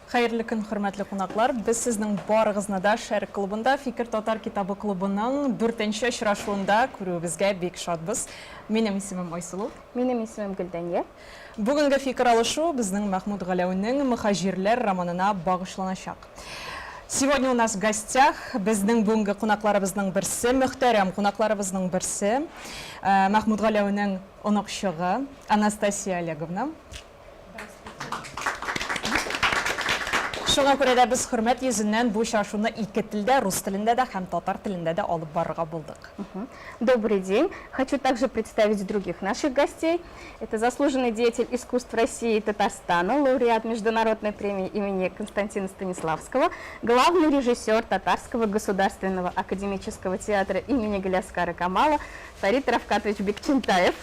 Xayrlı kun, hürmetli qonaqlar. Biz sizning barig'izni da Sharq klubunda Fikr Tatar kitobi klubining 4-chi uchrashuvida ko'rishimizga bek shodmiz. Mening ismim Oysulu. Mening ismim Guldanya. Bugungi fikr alışu bizning Mahmud G'alayevning Muhajirlar romanına bag'ishlanacak. Сегодня у нас в гостях bizning bugungi qonaqlarimizning birisi, muhtaram qonaqlarimizning birisi, Mahmud G'alayevning o'noqshig'i Anastasiya Olegovna. Шуңа күрә дә без хөрмәт йөзеннән бу шашуны ике телдә, рус телендә дә һәм татар телендә дә алып барырга булдык. Добрый день. Хочу также представить других наших гостей. Это заслуженный деятель искусств России и Татарстана, лауреат Международной премии имени Константина Станиславского, главный режиссер Татарского государственного академического театра имени Галяскара Камала Фарид Равкатович Бекчентаев.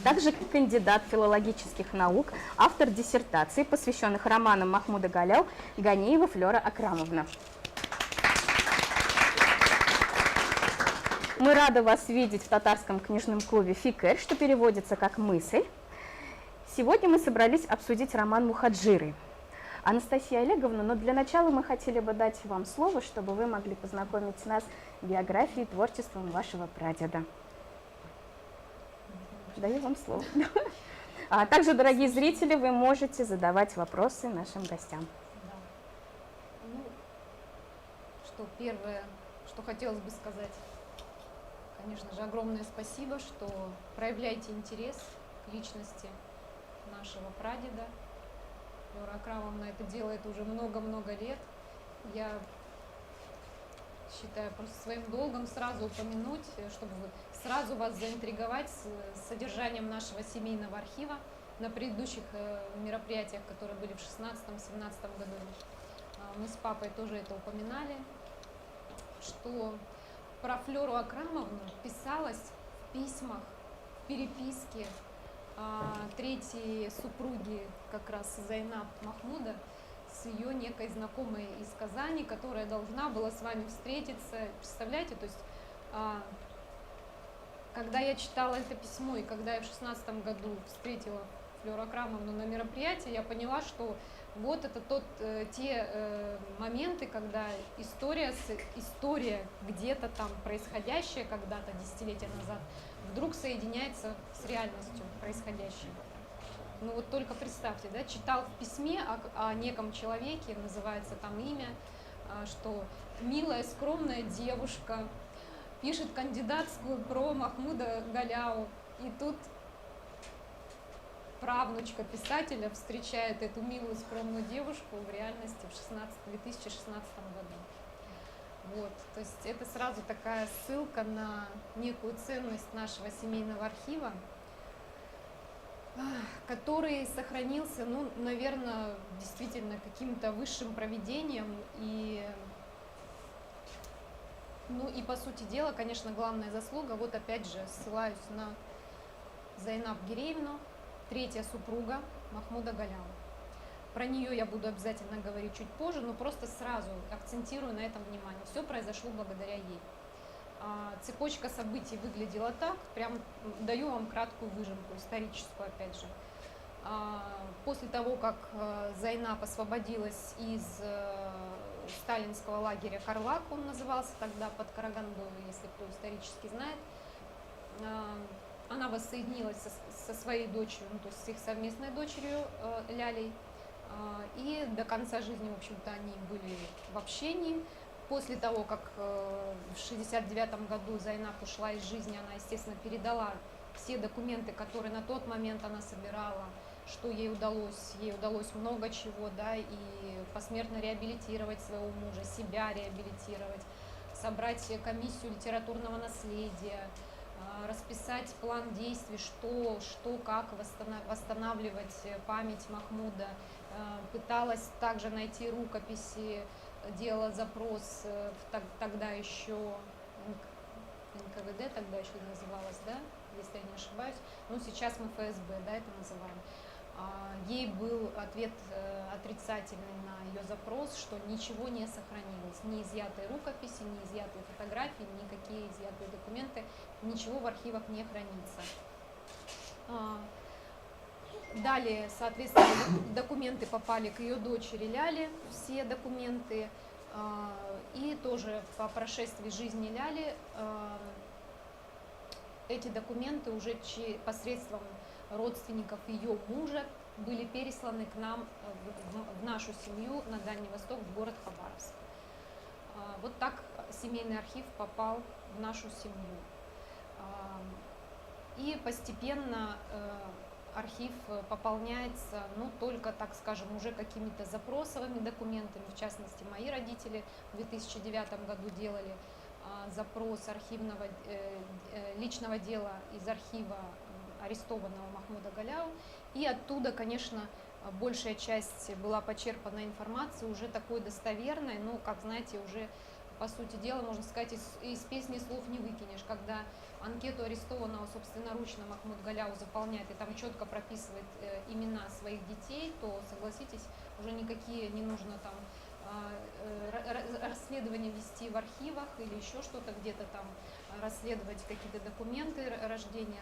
Также кандидат филологических наук, автор диссертаций, посвященных романам Махмуда Галяу, Ганиева Флёра Акрамовна. Мы рады вас видеть в татарском книжном клубе «Фикр», что переводится как «мысль». Сегодня мы собрались обсудить роман «Мухаджиры». Анастасия Олеговна, но для начала мы хотели бы дать вам слово, чтобы вы могли познакомить нас с биографией и творчеством вашего прадеда. Даю вам слово. А также, дорогие зрители, вы можете задавать вопросы нашим гостям. Да. Ну, что первое, что хотелось бы сказать, конечно же, огромное спасибо, что проявляете интерес к личности нашего прадеда. Флёра Акрамовна это делает уже много-много лет. Я считаю просто своим долгом сразу упомянуть, чтобы сразу вас заинтриговать с содержанием нашего семейного архива на предыдущих мероприятиях, которые были в 2016-2017 году. Мы с папой тоже это упоминали, что про Флёру Акрамовну писалось в письмах, в переписке третьей супруги как раз Зайнаб Махмуда с ее некой знакомой из Казани, которая должна была с вами встретиться. Представляете, то есть когда я читала это письмо и когда я в 2016 году встретила Флёру Акрамовну на мероприятии, я поняла, что вот это те моменты, когда история где-то там происходящая когда-то десятилетия назад вдруг соединяется с реальностью происходящей. Ну вот только представьте, да, читал в письме о неком человеке, называется там имя, что милая, скромная девушка пишет кандидатскую про Махмуда Галяу, и тут правнучка писателя встречает эту милую, скромную девушку в реальности в 2016 году. Вот, то есть это сразу такая ссылка на некую ценность нашего семейного архива, который сохранился, ну, наверное, действительно каким-то высшим провидением. И, ну, и по сути дела, конечно, главная заслуга, вот опять же, ссылаюсь на Зайнаб Гиреевну, третья супруга Махмуда Галяу. Про нее я буду обязательно говорить чуть позже, но просто сразу акцентирую на этом внимание. Все произошло благодаря ей. Цепочка событий выглядела так, прям даю вам краткую выжимку, историческую опять же. После того, как Зайнаб освободилась из сталинского лагеря Карлак, он назывался тогда, под Карагандой, если кто исторически знает, она воссоединилась со своей дочерью, ну, то есть с их совместной дочерью Лялей, и до конца жизни, в общем-то, они были в общении. После того, как в 1969 году Зайнаб ушла из жизни, она, естественно, передала все документы, которые на тот момент она собирала, что ей удалось много чего, да, и посмертно реабилитировать своего мужа, себя реабилитировать, собрать комиссию литературного наследия, расписать план действий, что как восстанавливать память Махмуда. Пыталась также найти рукописи, делала запрос тогда еще НКВД, тогда еще называлось, да, если я не ошибаюсь, ну сейчас мы ФСБ, да, это называем. Ей был ответ отрицательный на ее запрос, что ничего не сохранилось, ни изъятые рукописи, ни изъятые фотографии, никакие изъятые документы, ничего в архивах не хранится. Далее, соответственно, документы попали к ее дочери Ляле, все документы, и тоже по прошествии жизни Ляли эти документы уже посредством родственников ее мужа были пересланы к нам, в нашу семью на Дальний Восток, в город Хабаровск. Вот так семейный архив попал в нашу семью. И постепенно архив пополняется, ну, только, так скажем, уже какими-то запросовыми документами. В частности, мои родители в 2009 году делали запрос архивного личного дела из архива арестованного Махмуда Галяу. И оттуда, конечно, большая часть была почерпана информации уже такой достоверной, ну, как, знаете, уже, по сути дела, можно сказать, из песни слов не выкинешь, когда анкету арестованного собственноручно Махмуд Галяу заполняет и там четко прописывает имена своих детей, то, согласитесь, уже никакие не нужно там расследования вести в архивах или еще что-то, где-то там расследовать какие-то документы рождения.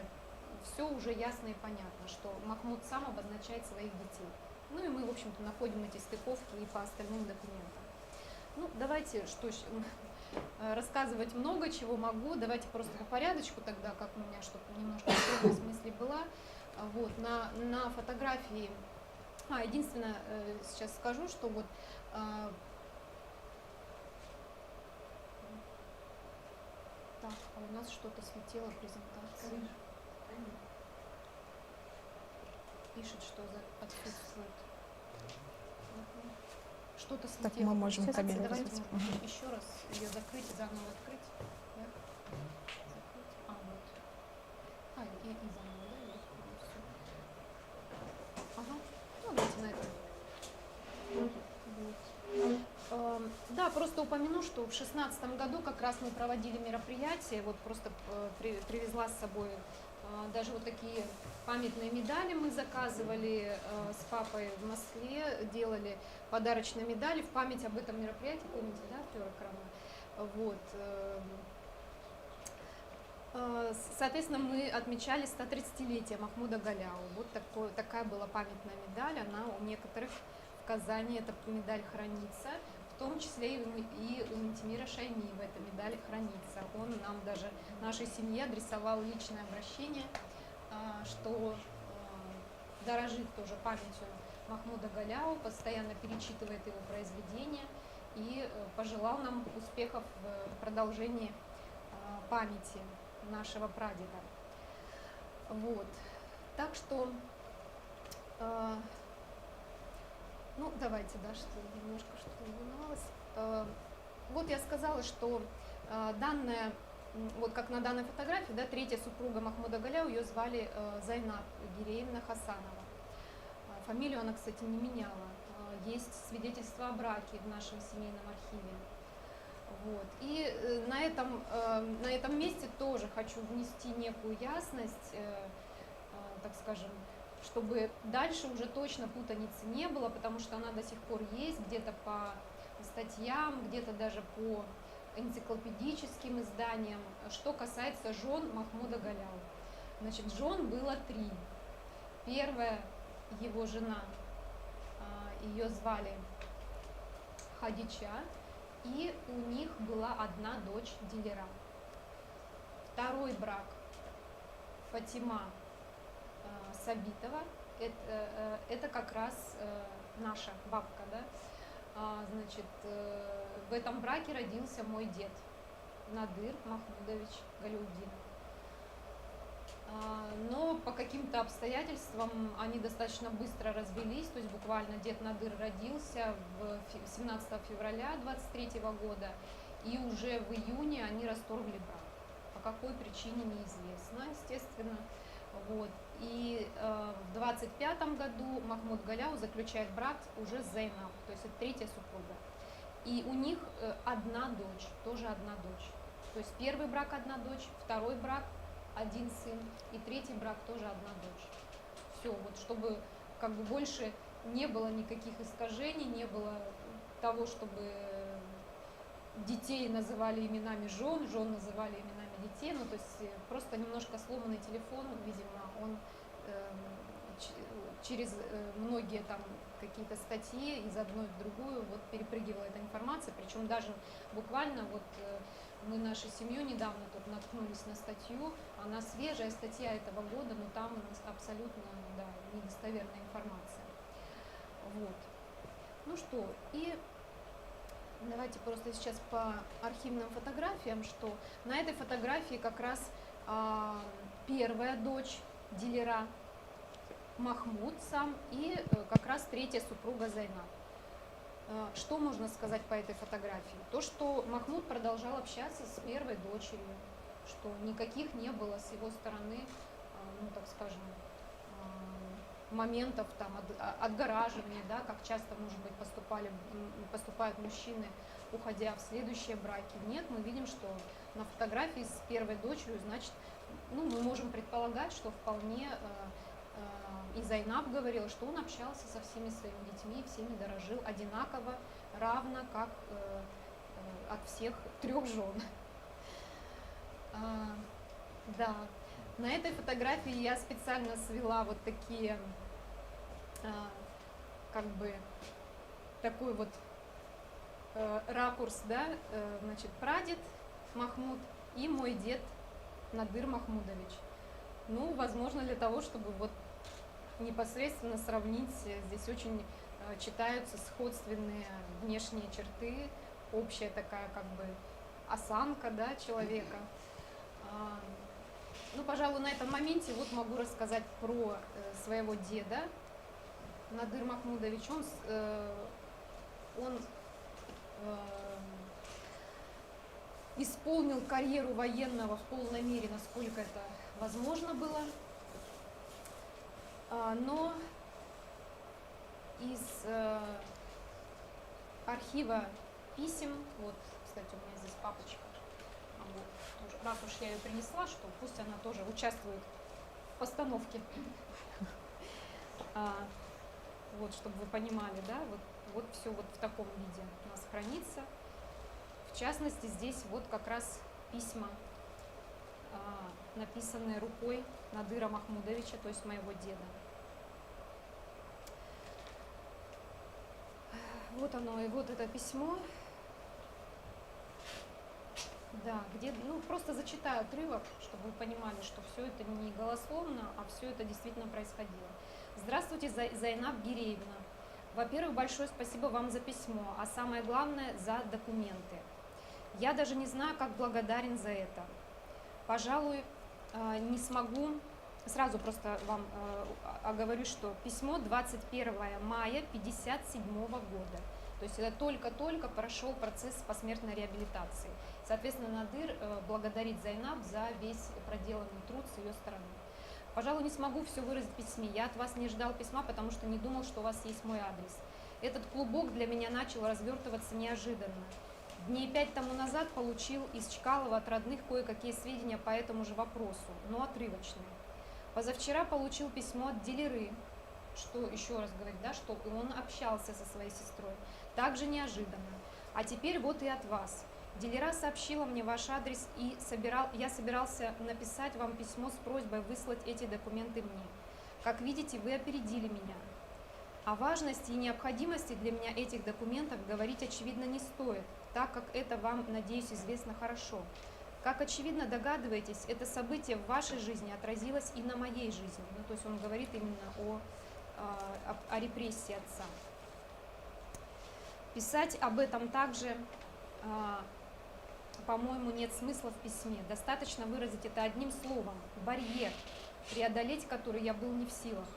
Все уже ясно и понятно, что Махмуд сам обозначает своих детей. Ну и мы, в общем-то, находим эти стыковки и по остальным документам. Ну, давайте, рассказывать много чего могу, давайте просто по порядочку тогда, как у меня, чтобы немножко строгость мысли была. Вот, на фотографии, единственное, сейчас скажу, что вот так, у нас что-то слетело, презентация. Пишет, что отсутствует. Что-то слетело. Так мы можем Давайте комментировать. еще раз ее закрыть, заново открыть. Да? Закрыть. Вот. И заново, да? И все. Ага. Ну, давайте на этом. Вот. Да, просто упомяну, что в 2016 году как раз мы проводили мероприятие, вот просто привезла с собой даже вот такие памятные медали мы заказывали с папой в Москве, делали подарочные медали в память об этом мероприятии, помните, да, Артура Крама? Вот. Соответственно, мы отмечали 130-летие Махмуда Галяу. Вот такая была памятная медаль, она у некоторых в Казани эта медаль хранится. В том числе и у Ментимира Шаймиева эта медаль хранится. Он нам даже, нашей семье, адресовал личное обращение, что дорожит тоже памятью Махмуда Галяу, постоянно перечитывает его произведения и пожелал нам успехов в продолжении памяти нашего прадеда. Вот. Так что, ну, давайте, да, что немножко что-то волновалось. Вот я сказала, что данная, вот как на данной фотографии, да, третья супруга Махмуда Галяу, ее звали Зайнаб Гиреевна Хасанова. Фамилию она, кстати, не меняла. Есть свидетельство о браке в нашем семейном архиве. Вот. И на этом месте тоже хочу внести некую ясность, так скажем, чтобы дальше уже точно путаницы не было, потому что она до сих пор есть где-то по статьям, где-то даже по энциклопедическим изданиям. Что касается жен Махмуда Галяу. Значит, жен было 3. Первая его жена, ее звали Хадича, и у них была одна дочь Дилера. Второй брак Фатима Сабитова, это как раз наша бабка, да? Значит, в этом браке родился мой дед Надыр Махмудович Галяутдинов. Но по каким-то обстоятельствам они достаточно быстро развелись, то есть буквально дед Надыр родился 17 февраля 23 года, и уже в июне они расторгли брак. По какой причине неизвестно, естественно. Вот. И в 25 году Махмуд Галяу заключает брак уже с Зайнаб, то есть это третья супруга. И у них одна дочь, тоже одна дочь. То есть первый брак одна дочь, второй брак один сын, и третий брак тоже одна дочь. Все, вот чтобы как бы больше не было никаких искажений, не было того, чтобы детей называли именами жен, жен называли именами детей, ну то есть просто немножко сломанный телефон, видимо, он через многие там какие-то статьи из одной в другую вот перепрыгивала эта информация, причем даже буквально вот мы нашей семьей недавно тут наткнулись на статью, она свежая статья этого года, но там абсолютно, да, недостоверная информация. Вот. Ну что, и давайте просто сейчас по архивным фотографиям, что на этой фотографии как раз первая дочь дилера Махмуд сам и как раз третья супруга Зайнаб. Что можно сказать по этой фотографии? То, что Махмуд продолжал общаться с первой дочерью, что никаких не было с его стороны, ну так скажем, моментов там отгораживания, да, как часто, может быть, поступают мужчины, уходя в следующие браки. Нет, мы видим, что на фотографии с первой дочерью, значит, ну, мы можем предполагать, что вполне и Зайнаб говорила, что он общался со всеми своими детьми, всеми дорожил одинаково, равно как от всех трех жен. Да. На этой фотографии я специально свела вот такие, как бы, такой вот ракурс, да, значит, прадед Махмуд и мой дед Надыр Махмудович. Ну, возможно, для того, чтобы вот непосредственно сравнить, здесь очень читаются сходственные внешние черты, общая такая, как бы, осанка, да, человека. Ну, пожалуй, на этом моменте вот могу рассказать про своего деда Надыр Махмудович. Он исполнил карьеру военного в полной мере, насколько это возможно было. Но из архива писем, вот, кстати, у меня здесь папочка, тоже, раз уж я ее принесла, что пусть она тоже участвует в постановке. Вот, чтобы вы понимали, да, вот все вот в таком виде у нас хранится. В частности, здесь вот как раз письма, написанные рукой Надыра Махмудовича, то есть моего деда. Вот оно, и вот это письмо. Да, где, ну, просто зачитаю отрывок, чтобы вы понимали, что все это не голословно, а все это действительно происходило. Здравствуйте, Зайнаб Гиреевна. Во-первых, большое спасибо вам за письмо, а самое главное, за документы. Я даже не знаю, как благодарен за это. Пожалуй, не смогу, сразу просто вам оговорю, что письмо 21 мая 1957 года. То есть это только-только прошел процесс посмертной реабилитации. Соответственно, Надыр благодарит Зайнаб за весь проделанный труд с ее стороны. Пожалуй, не смогу все выразить в письме. Я от вас не ждал письма, потому что не думал, что у вас есть мой адрес. Этот клубок для меня начал развертываться неожиданно. Дней 5 тому назад получил из Чкалова от родных кое-какие сведения по этому же вопросу, но отрывочные. Позавчера получил письмо от дилеры, что, еще раз говорит, да, что он общался со своей сестрой. Также неожиданно. А теперь вот и от вас. Дилера сообщила мне ваш адрес, и я собирался написать вам письмо с просьбой выслать эти документы мне. Как видите, вы опередили меня. О важности и необходимости для меня этих документов говорить очевидно не стоит, так как это вам, надеюсь, известно хорошо. Как очевидно догадываетесь, это событие в вашей жизни отразилось и на моей жизни. Ну, то есть он говорит именно о репрессии отца. Писать об этом также, по-моему, нет смысла в письме. Достаточно выразить это одним словом – барьер, преодолеть который я был не в силах.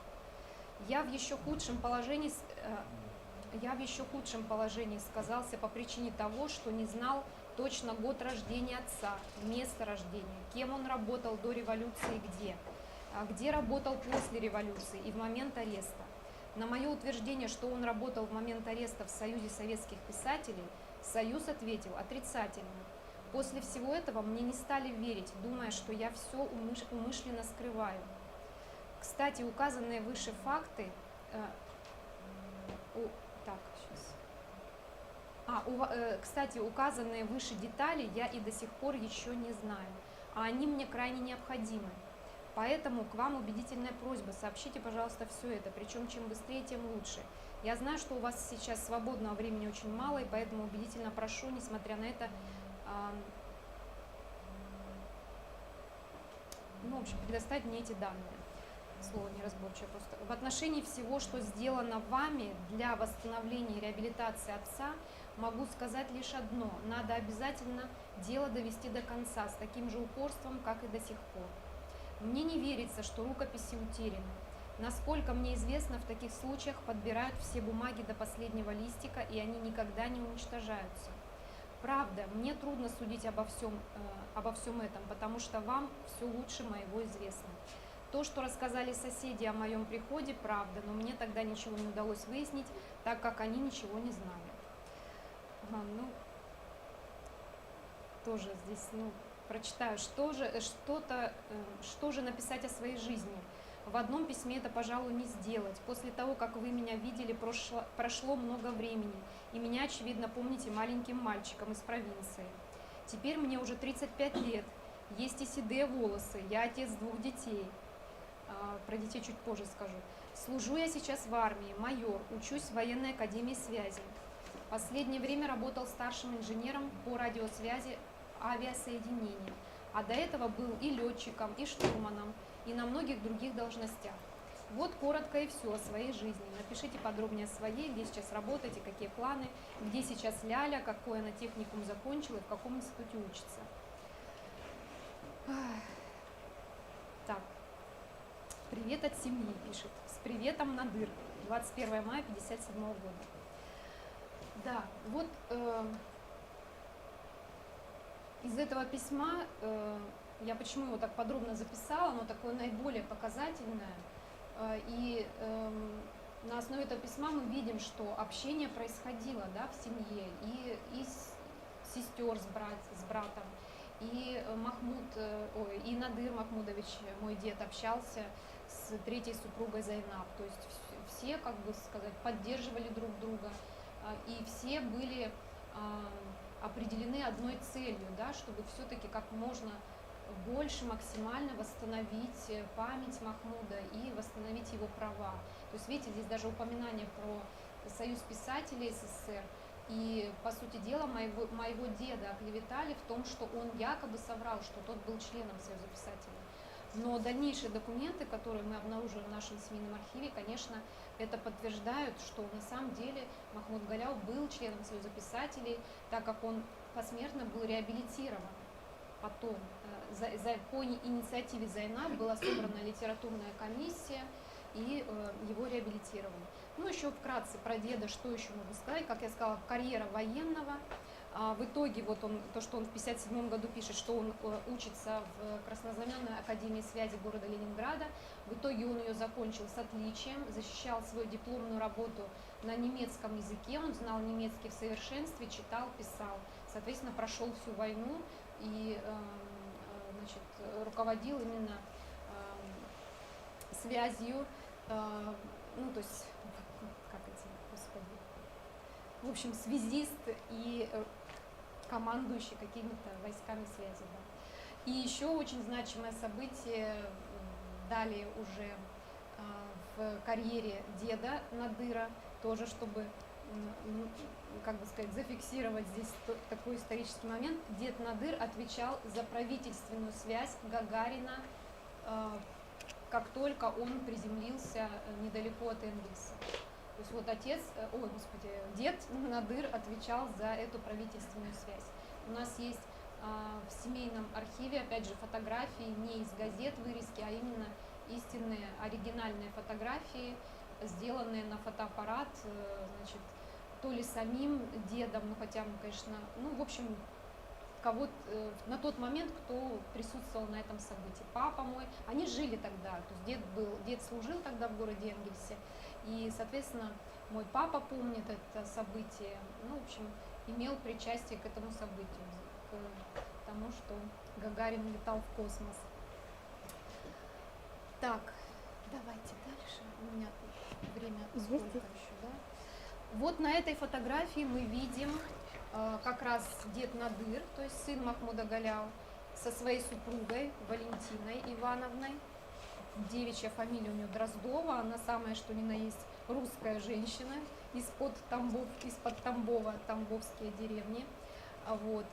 Я в еще худшем положении сказался по причине того, что не знал точно год рождения отца, место рождения, кем он работал до революции и где работал после революции и в момент ареста. На мое утверждение, что он работал в момент ареста в Союзе советских писателей, Союз ответил отрицательно. После всего этого мне не стали верить, думая, что я все умышленно скрываю. Кстати, указанные выше факты Так, сейчас. Кстати, указанные выше детали я и до сих пор еще не знаю, а они мне крайне необходимы. Поэтому к вам убедительная просьба, сообщите, пожалуйста, все это, причем чем быстрее, тем лучше. Я знаю, что у вас сейчас свободного времени очень мало, и поэтому убедительно прошу, несмотря на это, в общем, предоставить мне эти данные. Слово неразборчивое просто. В отношении всего, что сделано вами для восстановления и реабилитации отца, могу сказать лишь одно. Надо обязательно дело довести до конца с таким же упорством, как и до сих пор. Мне не верится, что рукописи утеряны. Насколько мне известно, в таких случаях подбирают все бумаги до последнего листика, и они никогда не уничтожаются. Правда, мне трудно судить обо всем этом, потому что вам все лучше моего известно. То, что рассказали соседи о моем приходе, правда, но мне тогда ничего не удалось выяснить, так как они ничего не знали. Тоже здесь, прочитаю, что же написать о своей жизни. В одном письме это, пожалуй, не сделать. После того, как вы меня видели, прошло много времени, и меня, очевидно, помните маленьким мальчиком из провинции. Теперь мне уже 35 лет, есть и седые волосы, я отец 2 детей. Про детей чуть позже скажу. Служу я сейчас в армии, майор, учусь в военной академии связи. Последнее время работал старшим инженером по радиосвязи авиасоединения, а до этого был и летчиком, и штурманом, и на многих других должностях. Вот коротко и все о своей жизни. Напишите подробнее о своей, где сейчас работаете, какие планы, где сейчас Ляля, какой она техникум закончила и в каком институте учится. Так. Привет от семьи, пишет. С приветом, Надыр. 21 мая 1957 года. Да, вот из этого письма, я почему его так подробно записала, оно такое наиболее показательное. И на основе этого письма мы видим, что общение происходило, да, в семье, и сестер с братом, и и Надыр Махмудович, мой дед, общался с 3-й супругой Зайнаб. То есть все, как бы сказать, поддерживали друг друга, и все были определены одной целью, да, чтобы все-таки как можно больше максимально восстановить память Махмуда и восстановить его права. То есть, видите, здесь даже упоминание про Союз писателей СССР. И, по сути дела, моего деда оклеветали в том, что он якобы соврал, что тот был членом Союза писателей. Но дальнейшие документы, которые мы обнаружили в нашем семейном архиве, конечно, это подтверждают, что на самом деле Махмуд Галяу был членом Союза писателей, так как он посмертно был реабилитирован. Потом по инициативе Зайнаб была собрана литературная комиссия, и его реабилитировали. Ну, еще вкратце про деда, что еще могу сказать. Как я сказала, карьера военного. В итоге, вот то, что он в 1957 году пишет, что он учится в Краснознаменной академии связи города Ленинграда. В итоге он ее закончил с отличием, защищал свою дипломную работу на немецком языке. Он знал немецкий в совершенстве, читал, писал. Соответственно, прошел всю войну и руководил именно связью, то есть, в общем, связист и командующий какими-то войсками связи. Да. И еще очень значимое событие далее уже в карьере деда Надыра, тоже чтобы, зафиксировать здесь такой исторический момент. Дед Надыр отвечал за правительственную связь Гагарина, как только он приземлился недалеко от Энгельса. То есть вот дед Надыр отвечал за эту правительственную связь. У нас есть в семейном архиве, опять же, фотографии не из газет вырезки, а именно истинные оригинальные фотографии, сделанные на фотоаппарат, то ли самим дедом, хотя, конечно, в общем, кого-то на тот момент, кто присутствовал на этом событии. Папа мой, они жили тогда, то есть дед служил тогда в городе Энгельсе, и, соответственно, мой папа помнит это событие, в общем, имел причастие к этому событию, к тому, что Гагарин летал в космос. Так, давайте дальше, у меня время Есть, сколько есть. еще, да? Вот на этой фотографии мы видим как раз дед Надыр, то есть сын Махмуда Галяу, со своей супругой Валентиной Ивановной. Девичья фамилия у нее Дроздова, она самая что ни на есть русская женщина из-под Тамбова, тамбовские деревни. Вот.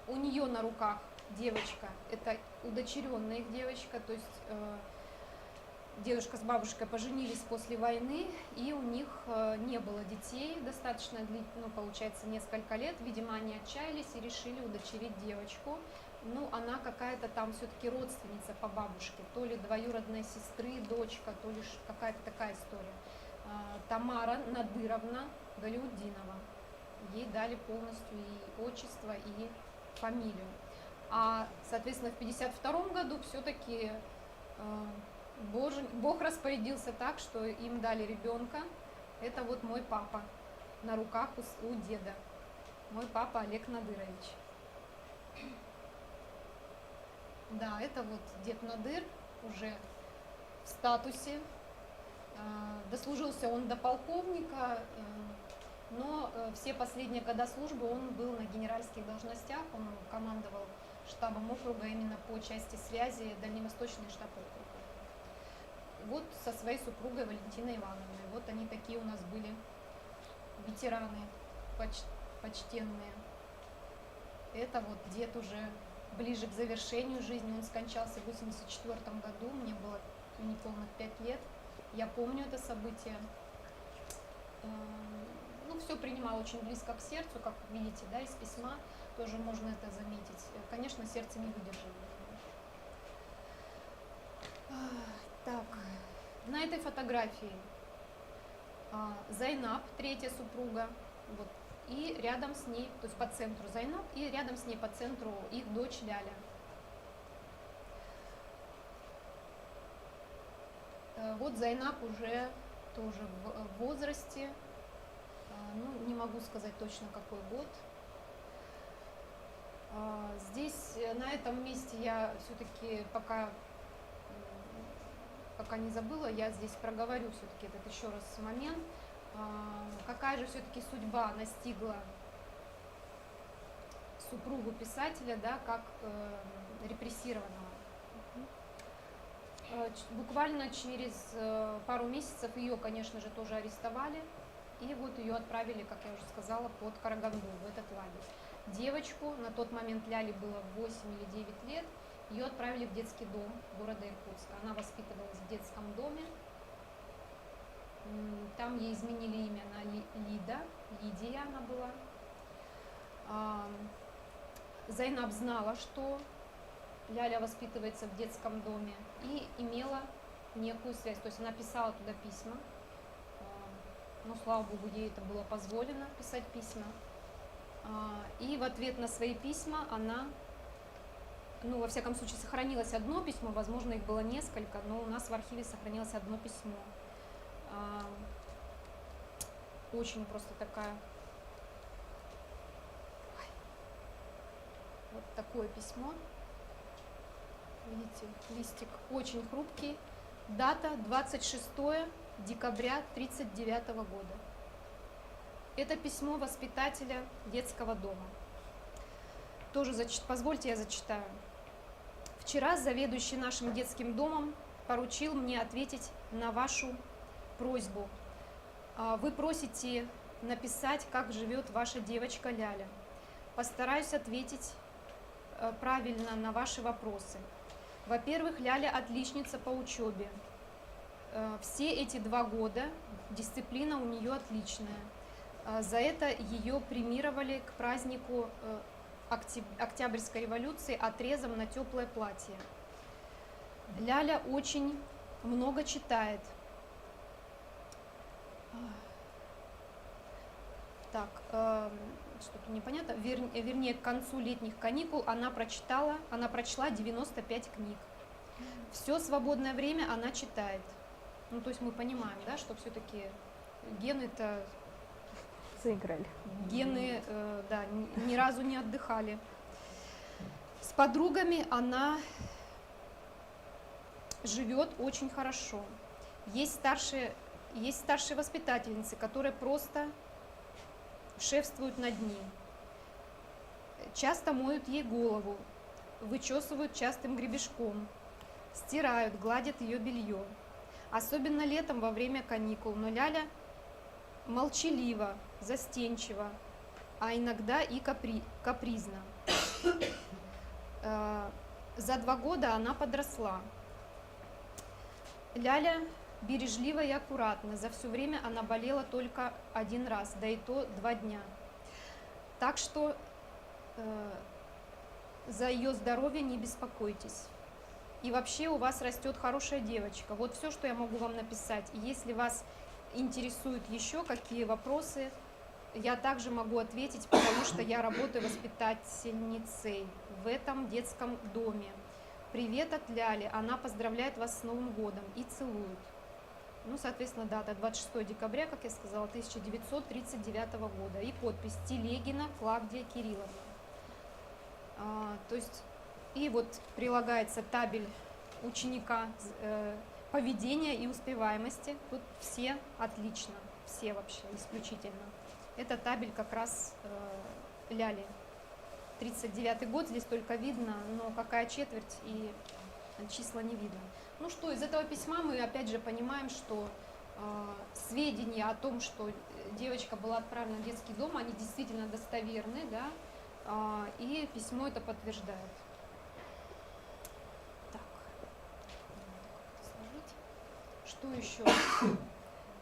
У нее на руках девочка, это удочеренная их девочка, то есть дедушка с бабушкой поженились после войны, и у них не было детей достаточно длительно, получается, несколько лет. Видимо, они отчаялись и решили удочерить девочку. Ну, она какая-то там все-таки родственница по бабушке, то ли двоюродная сестры, дочка, то ли какая-то такая история. Тамара Надыровна Галяутдинова. Ей дали полностью и отчество, и фамилию. А, соответственно, в 1952 году все-таки Бог распорядился так, что им дали ребенка. Это вот мой папа на руках у деда. Мой папа Олег Надырович. Да, это вот дед Надыр уже в статусе. Дослужился он до полковника, но все последние года службы он был на генеральских должностях. Он командовал штабом округа именно по части связи, дальневосточный штаб округа. Вот со своей супругой Валентиной Ивановной. Вот они такие у нас были ветераны почтенные. Это вот дед уже ближе к завершению жизни. Он скончался в 1984 году, мне было неполных 5 лет. Я помню это событие. Ну, все принимал очень близко к сердцу, как видите, да, из письма тоже можно это заметить. Конечно, сердце не выдержало. Так, на этой фотографии Зайнаб, третья супруга, вот, и рядом с ней, то есть по центру Зайнаб, и рядом с ней по центру их дочь Ляля. Вот Зайнаб уже тоже в возрасте, ну, не могу сказать точно какой год. Здесь, на этом месте я все-таки пока не забыла, я здесь проговорю все-таки этот еще раз момент. Какая же все-таки судьба настигла супругу писателя, да, как репрессированного. Буквально через пару месяцев ее, конечно же, тоже арестовали. И вот ее отправили, как я уже сказала, под Караганду, в этот лагерь. Девочку, на тот момент Ляле было 8 или 9 лет, ее отправили в детский дом города Иркутска. Она воспитывалась в детском доме. Там ей изменили имя на Лидия она была. Зайнаб знала, что Ляля воспитывается в детском доме и имела некую связь. То есть она писала туда письма. Но, слава богу, ей это было позволено писать письма. И в ответ на свои письма она, ну, во всяком случае, сохранилось одно письмо, возможно, их было несколько, но у нас в архиве сохранилось одно письмо. Очень просто такая... Вот такое письмо. Видите, листик очень хрупкий. Дата 26 декабря 1939 года. Это письмо воспитателя детского дома. Тоже позвольте, я зачитаю. Вчера заведующий нашим детским домом поручил мне ответить на вашу просьбу. Вы просите написать, как живет ваша девочка Ляля. Постараюсь ответить правильно на ваши вопросы. Во-первых, Ляля отличница по учебе. Все эти 2 года дисциплина у нее отличная. За это ее премировали к празднику Октябрьской революции отрезом на теплое платье. Ляля очень много читает. Так, что-то непонятно. Вернее, к концу летних каникул она прочла 95 книг. Все свободное время она читает. Ну, то есть мы понимаем, да, что все-таки гены-то... Заиграли. Гены, да, ни разу не отдыхали. С подругами она живет очень хорошо. Есть старшие Есть старшие воспитательницы, которые просто шефствуют над ней. Часто моют ей голову, вычесывают частым гребешком, стирают, гладят ее белье. Особенно летом во время каникул. Но Ляля молчалива, застенчива, а иногда и капризна. За 2 года она подросла. Ляля бережлива и аккуратна. За все время она болела только 1 раз, да и то 2 дня. Так что за ее здоровье не беспокойтесь. И вообще у вас растет хорошая девочка. Вот все, что я могу вам написать. И если вас интересуют еще какие вопросы, я также могу ответить, потому что я работаю воспитательницей в этом детском доме. Привет от Ляли. Она поздравляет вас с Новым годом и целует. Ну, соответственно, дата 26 декабря, как я сказала, 1939 года. И подпись Телегина Клавдия Кирилловна. То есть, и вот прилагается табель ученика поведения и успеваемости. Тут все отлично, все вообще исключительно. Это табель как раз Ляли. 39 год, здесь только видно, но какая четверть и числа не видно. Ну что, из этого письма мы опять же понимаем, что сведения о том, что девочка была отправлена в детский дом, они действительно достоверны, да, и письмо это подтверждает. Так, что еще?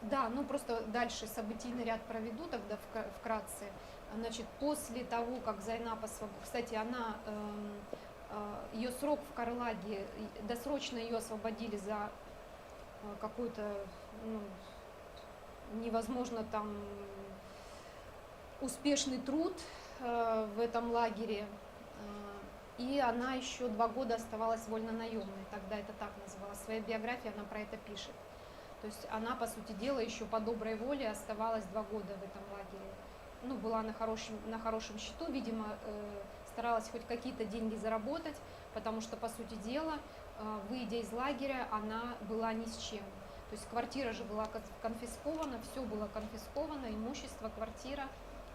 Да, ну просто дальше событийный ряд проведу тогда вкратце. Значит, после того, как Зайнап освободила, кстати, она, ее срок в Карлаге, досрочно ее освободили за какой-то, ну, невозможно там успешный труд в этом лагере, и она еще 2 года оставалась вольнонаемной, тогда это так называлось. В своей биографии она про это пишет. То есть она, по сути дела, еще по доброй воле оставалась 2 года в этом лагере. Ну, была на хорошем счету, видимо, старалась хоть какие-то деньги заработать, потому что, по сути дела, выйдя из лагеря, она была ни с чем. То есть квартира же была конфискована, все было конфисковано, имущество, квартира.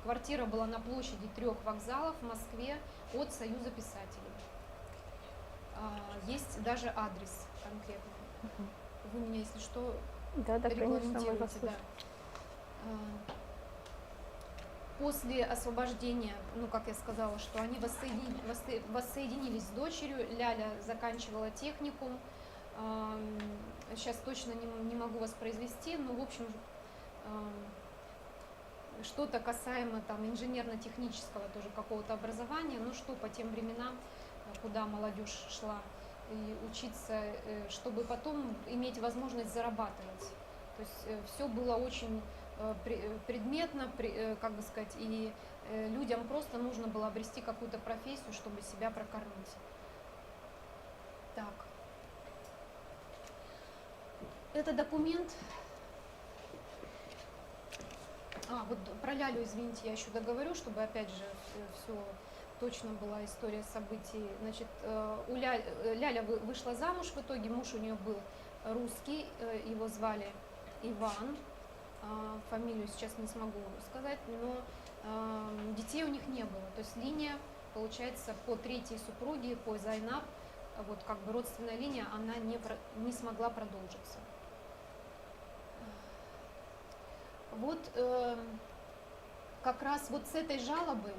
Квартира была на площади 3 вокзалов в Москве от Союза писателей. Есть даже адрес конкретный. Вы меня, если что, Да, конечно, мы вас регламентируете. Да. После освобождения, ну, как я сказала, что они воссоединились с дочерью, Ляля заканчивала техникум, сейчас точно не могу воспроизвести, но, в общем, что-то касаемо там инженерно-технического тоже какого-то образования, ну что по тем временам, куда молодежь шла, и учиться, чтобы потом иметь возможность зарабатывать. То есть все было очень предметно, как бы сказать, и людям просто нужно было обрести какую-то профессию, чтобы себя прокормить. Так. Это документ. Вот про Лялю, извините, я еще договорю, чтобы опять же все точно была история событий. Значит, Ляля вышла замуж в итоге, муж у нее был русский, его звали Иван, фамилию сейчас не смогу сказать, но детей у них не было. То есть линия, получается, по 3-й супруге, по Зайнап, вот как бы родственная линия, она не смогла продолжиться. Вот как раз вот с этой жалобы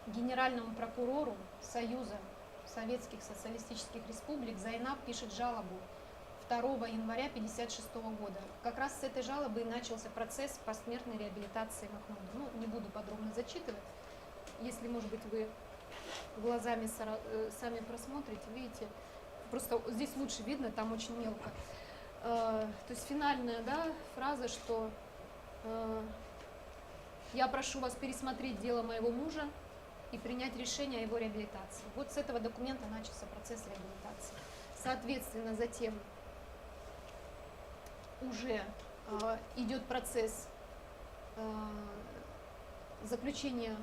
генеральному прокурору Союза Советских Социалистических Республик Зайнап пишет жалобу 2 января 1956 года. Как раз с этой жалобы и начался процесс посмертной реабилитации Махмуда. Ну, не буду подробно зачитывать. Если, может быть, вы глазами сами просмотрите, видите, просто здесь лучше видно, там очень мелко. То есть финальная, да, фраза, что я прошу вас пересмотреть дело моего мужа и принять решение о его реабилитации. Вот с этого документа начался процесс реабилитации. Соответственно, затем уже идет процесс заключения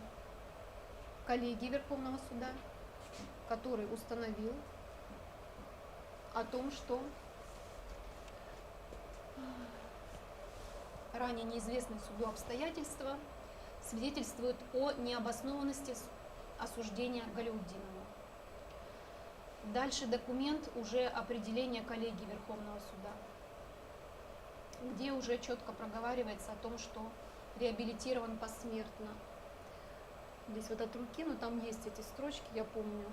коллегии Верховного суда, который установил о том, что ранее неизвестные суду обстоятельства свидетельствуют о необоснованности осуждения Галяутдинова. Дальше документ уже определения коллегии Верховного суда, где уже четко проговаривается о том, что реабилитирован посмертно. Здесь вот от руки, но там есть эти строчки, я помню.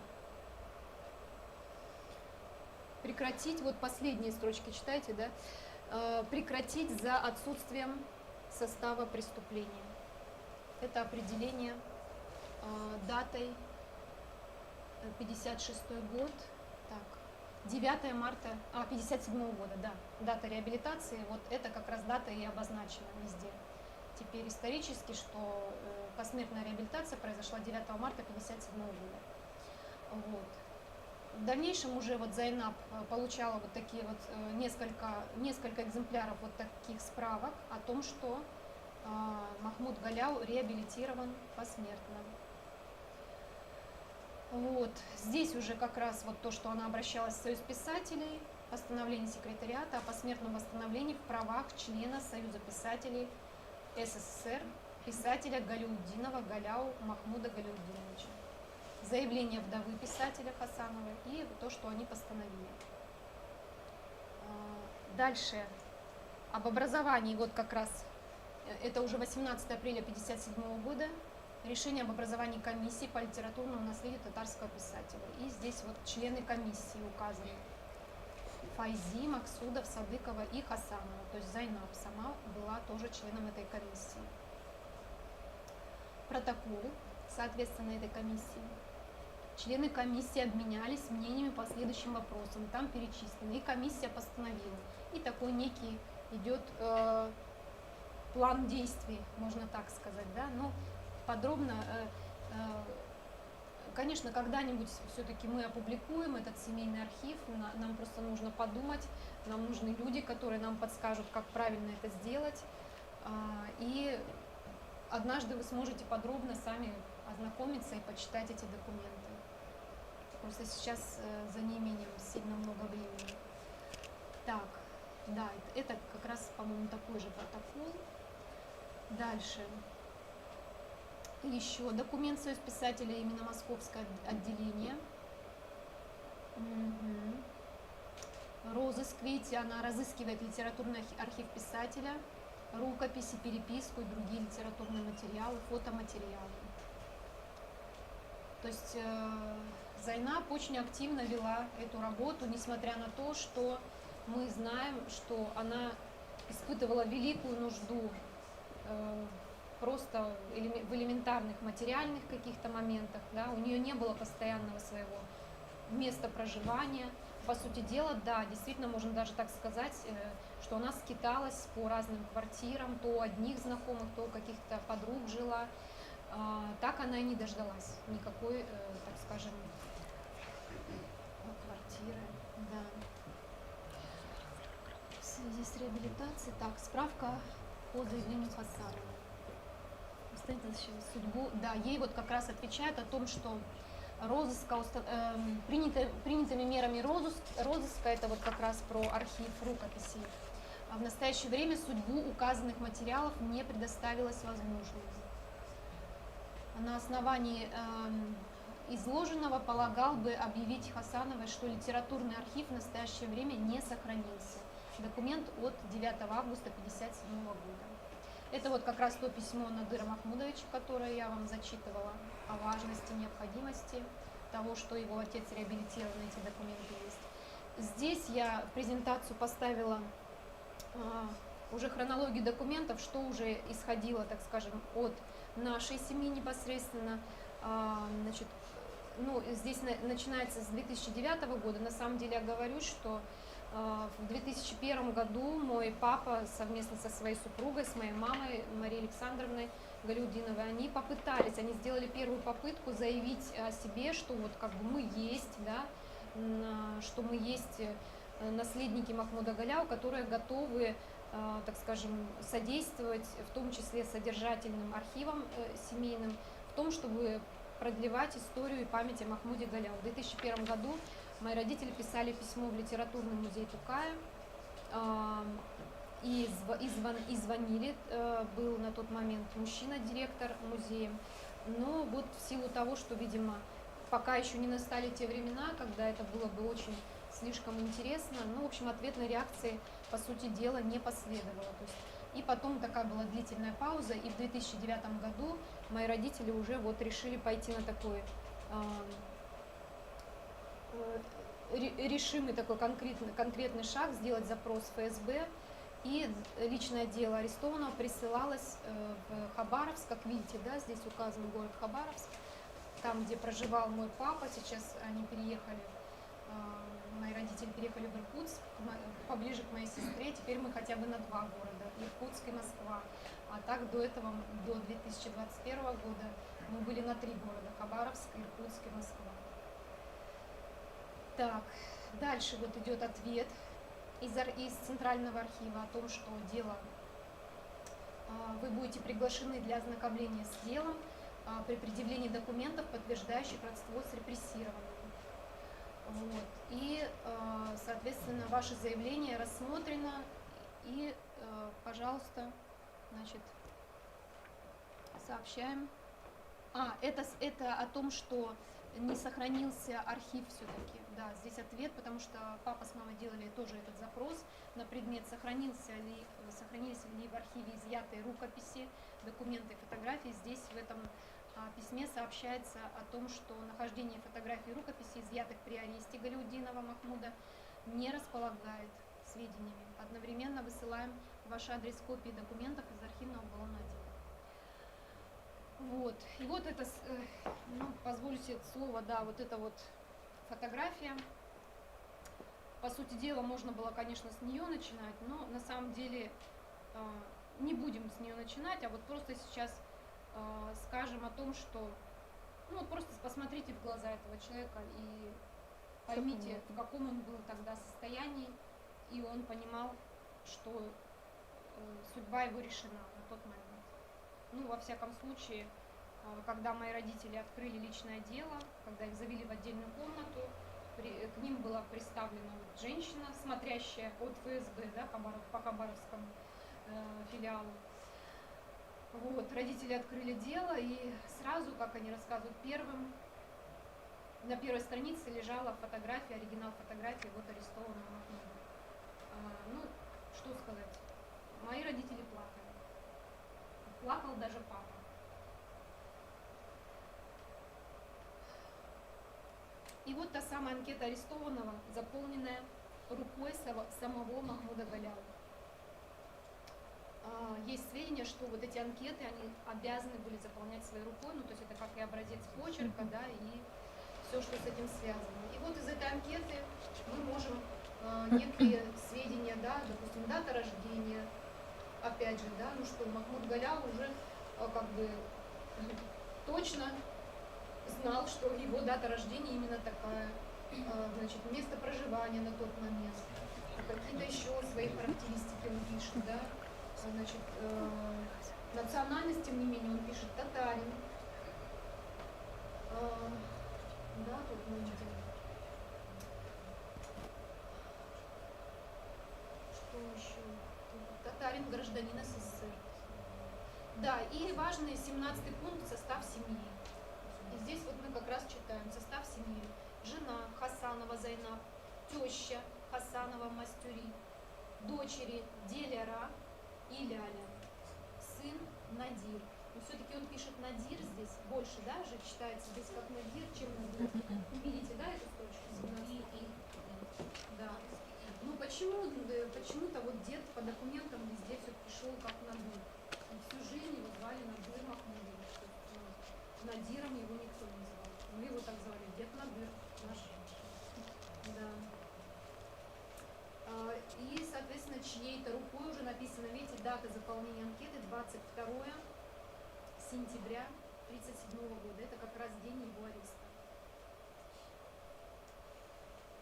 Прекратить, вот последние строчки читайте, да? Прекратить за отсутствием состава преступления. Это определение датой 56 год, так, 9 марта 57 года, да, дата реабилитации, вот это как раз дата и обозначена везде. Теперь исторически, что посмертная реабилитация произошла 9 марта 57 года. Вот. В дальнейшем уже вот Зайнаб получала вот такие вот несколько экземпляров вот таких справок о том, что Махмуд Галяу реабилитирован посмертно. Вот. Здесь уже как раз вот то, что она обращалась в Союз писателей, постановление секретариата о посмертном восстановлении в правах члена Союза писателей СССР, писателя Галяутдинова Галяу Махмуда Галяутдиновича. Заявление вдовы писателя Хасановой и то, что они постановили. Дальше. Об образовании, вот как раз, это уже 18 апреля 1957 года, решение об образовании комиссии по литературному наследию татарского писателя. И здесь вот члены комиссии указаны. Файзи, Максудов, Садыкова и Хасанова. То есть Зайнаб сама была тоже членом этой комиссии. Протокол, соответственно, этой комиссии. Члены комиссии обменялись мнениями по следующим вопросам. Там перечислены. И комиссия постановила. И такой некий идет план действий, можно так сказать. Да? Но подробно, конечно, когда-нибудь все-таки мы опубликуем этот семейный архив. Нам просто нужно подумать. Нам нужны люди, которые нам подскажут, как правильно это сделать. И однажды вы сможете подробно сами ознакомиться и почитать эти документы. Просто сейчас за неимением сильно много времени. Так, да, это как раз, по-моему, такой же протокол. Дальше. Еще документ Союз писателей именно Московское отделение. Розыск, видите, она разыскивает литературный архив писателя, рукописи, переписку и другие литературные материалы, фотоматериалы. То есть Зайнаб очень активно вела эту работу, несмотря на то, что мы знаем, что она испытывала великую нужду просто в элементарных материальных каких-то моментах. Да? У нее не было постоянного своего места проживания. По сути дела, да, действительно, можно даже так сказать, что она скиталась по разным квартирам, то у одних знакомых, то у каких-то подруг жила. Так она и не дождалась никакой, так скажем, квартиры. Да. В связи с реабилитацией, так, справка по заявлению Хасановой. Судьбу, да, ей вот как раз отвечают о том, что принятыми мерами розыска, это вот как раз про архив рукописей, в настоящее время судьбу указанных материалов не предоставилась возможность. На основании изложенного полагал бы объявить Хасановой, что литературный архив в настоящее время не сохранился. Документ от 9 августа 1957 года. Это вот как раз то письмо Надыра Махмудовича, которое я вам зачитывала, о важности, необходимости того, что его отец реабилитирован, эти документы есть. Здесь я в презентацию поставила уже хронологию документов, что уже исходило, так скажем, от нашей семьи непосредственно. Значит, ну, здесь начинается с 2009 года. На самом деле я говорю, что в 2001 году мой папа совместно со своей супругой, с моей мамой Марией Александровной Галяутдиновой, они сделали первую попытку заявить о себе, что вот как бы мы есть, да, что мы есть наследники Махмуда Галяу, которые готовы, так скажем, содействовать, в том числе содержательным архивам семейным, в том, чтобы продлевать историю и память о Махмуде Галяу. В 2001 году мои родители писали письмо в литературный музей Тукая и звонили, был на тот момент мужчина, директор музея. Но вот в силу того, что, видимо, пока еще не настали те времена, когда это было бы очень слишком интересно, ну, в общем, ответной реакции, по сути дела, не последовало. То есть, и потом такая была длительная пауза, и в 2009 году мои родители уже вот решили пойти на такой решимый такой конкретный шаг, сделать запрос в ФСБ, и личное дело арестованного присылалось в Хабаровск, как видите, да, здесь указан город Хабаровск, там, где проживал мой папа. Сейчас они переехали, мои родители переехали в Иркутск, поближе к моей сестре. Теперь мы хотя бы на 2 города, Иркутск и Москва. А так до этого, до 2021 года, мы были на 3 города: Хабаровск, Иркутск и Москва. Так, дальше вот идет ответ из Центрального архива о том, что дело, вы будете приглашены для ознакомления с делом при предъявлении документов, подтверждающих родство с репрессированным. Вот. И, соответственно, ваше заявление рассмотрено, и, пожалуйста, значит, сообщаем. Это о том, что не сохранился архив все-таки. Да, здесь ответ, потому что папа с мамой делали тоже этот запрос на предмет, сохранились ли в архиве изъятые рукописи, документы, фотографии. Здесь в этом письме сообщается о том, что нахождение фотографий и рукописей, изъятых при аресте Галяутдинова Махмуда, не располагает сведениями. Одновременно высылаем в ваш адрес копии документов из архивного уголовного дела. Вот. И вот это, ну, позволю себе это слово, да, вот эта вот фотография. По сути дела, можно было, конечно, с нее начинать, но на самом деле не будем с нее начинать, а вот просто сейчас скажем о том, что, ну, вот просто посмотрите в глаза этого человека и поймите, в каком он был тогда состоянии, и он понимал, что судьба его решена на тот момент. Ну, во всяком случае, когда мои родители открыли личное дело, когда их завели в отдельную комнату, к ним была представлена женщина, смотрящая от ФСБ, да, по Хабаровскому филиалу. Вот, родители открыли дело, и сразу, как они рассказывают, на первой странице лежала фотография, оригинал фотографии вот арестованного Махмуда. Ну, что сказать, мои родители плакали. Плакал даже папа. И вот та самая анкета арестованного, заполненная рукой самого Махмуда Галяу. Есть сведения, что вот эти анкеты, они обязаны были заполнять своей рукой, ну, то есть это как и образец почерка, да, и все, что с этим связано. И вот из этой анкеты мы можем некие сведения, да, допустим, дата рождения, опять же, да, ну что, Махмуд Галяу уже как бы точно знал, что его дата рождения именно такая, значит, место проживания на тот момент, какие-то еще свои характеристики он пишет, да, значит, национальность, тем не менее, он пишет татарин, да, тут мы видим, что еще, татарин, гражданин СССР. Да, и важный 17-й пункт — состав семьи. И здесь вот мы как раз читаем состав семьи. Жена Хасанова Зайнаб, теща Хасанова Мастюри, дочери Деляра и Ляля, сын Надир. Но все-таки он пишет Надир здесь больше, да, же читается здесь как Надир, чем Надир. Видите, да, эту строчку? Да. Ну почему-то вот дед по документам везде все пришел как Надир. И всю жизнь его звали Надир Махмудович. Надиром его никто не звал. Мы его так звали, дед Надир наш. Да. И, соответственно, чьей-то рукой уже написано, видите, дата заполнения анкеты 22 сентября 1937 года. Это как раз день его ареста.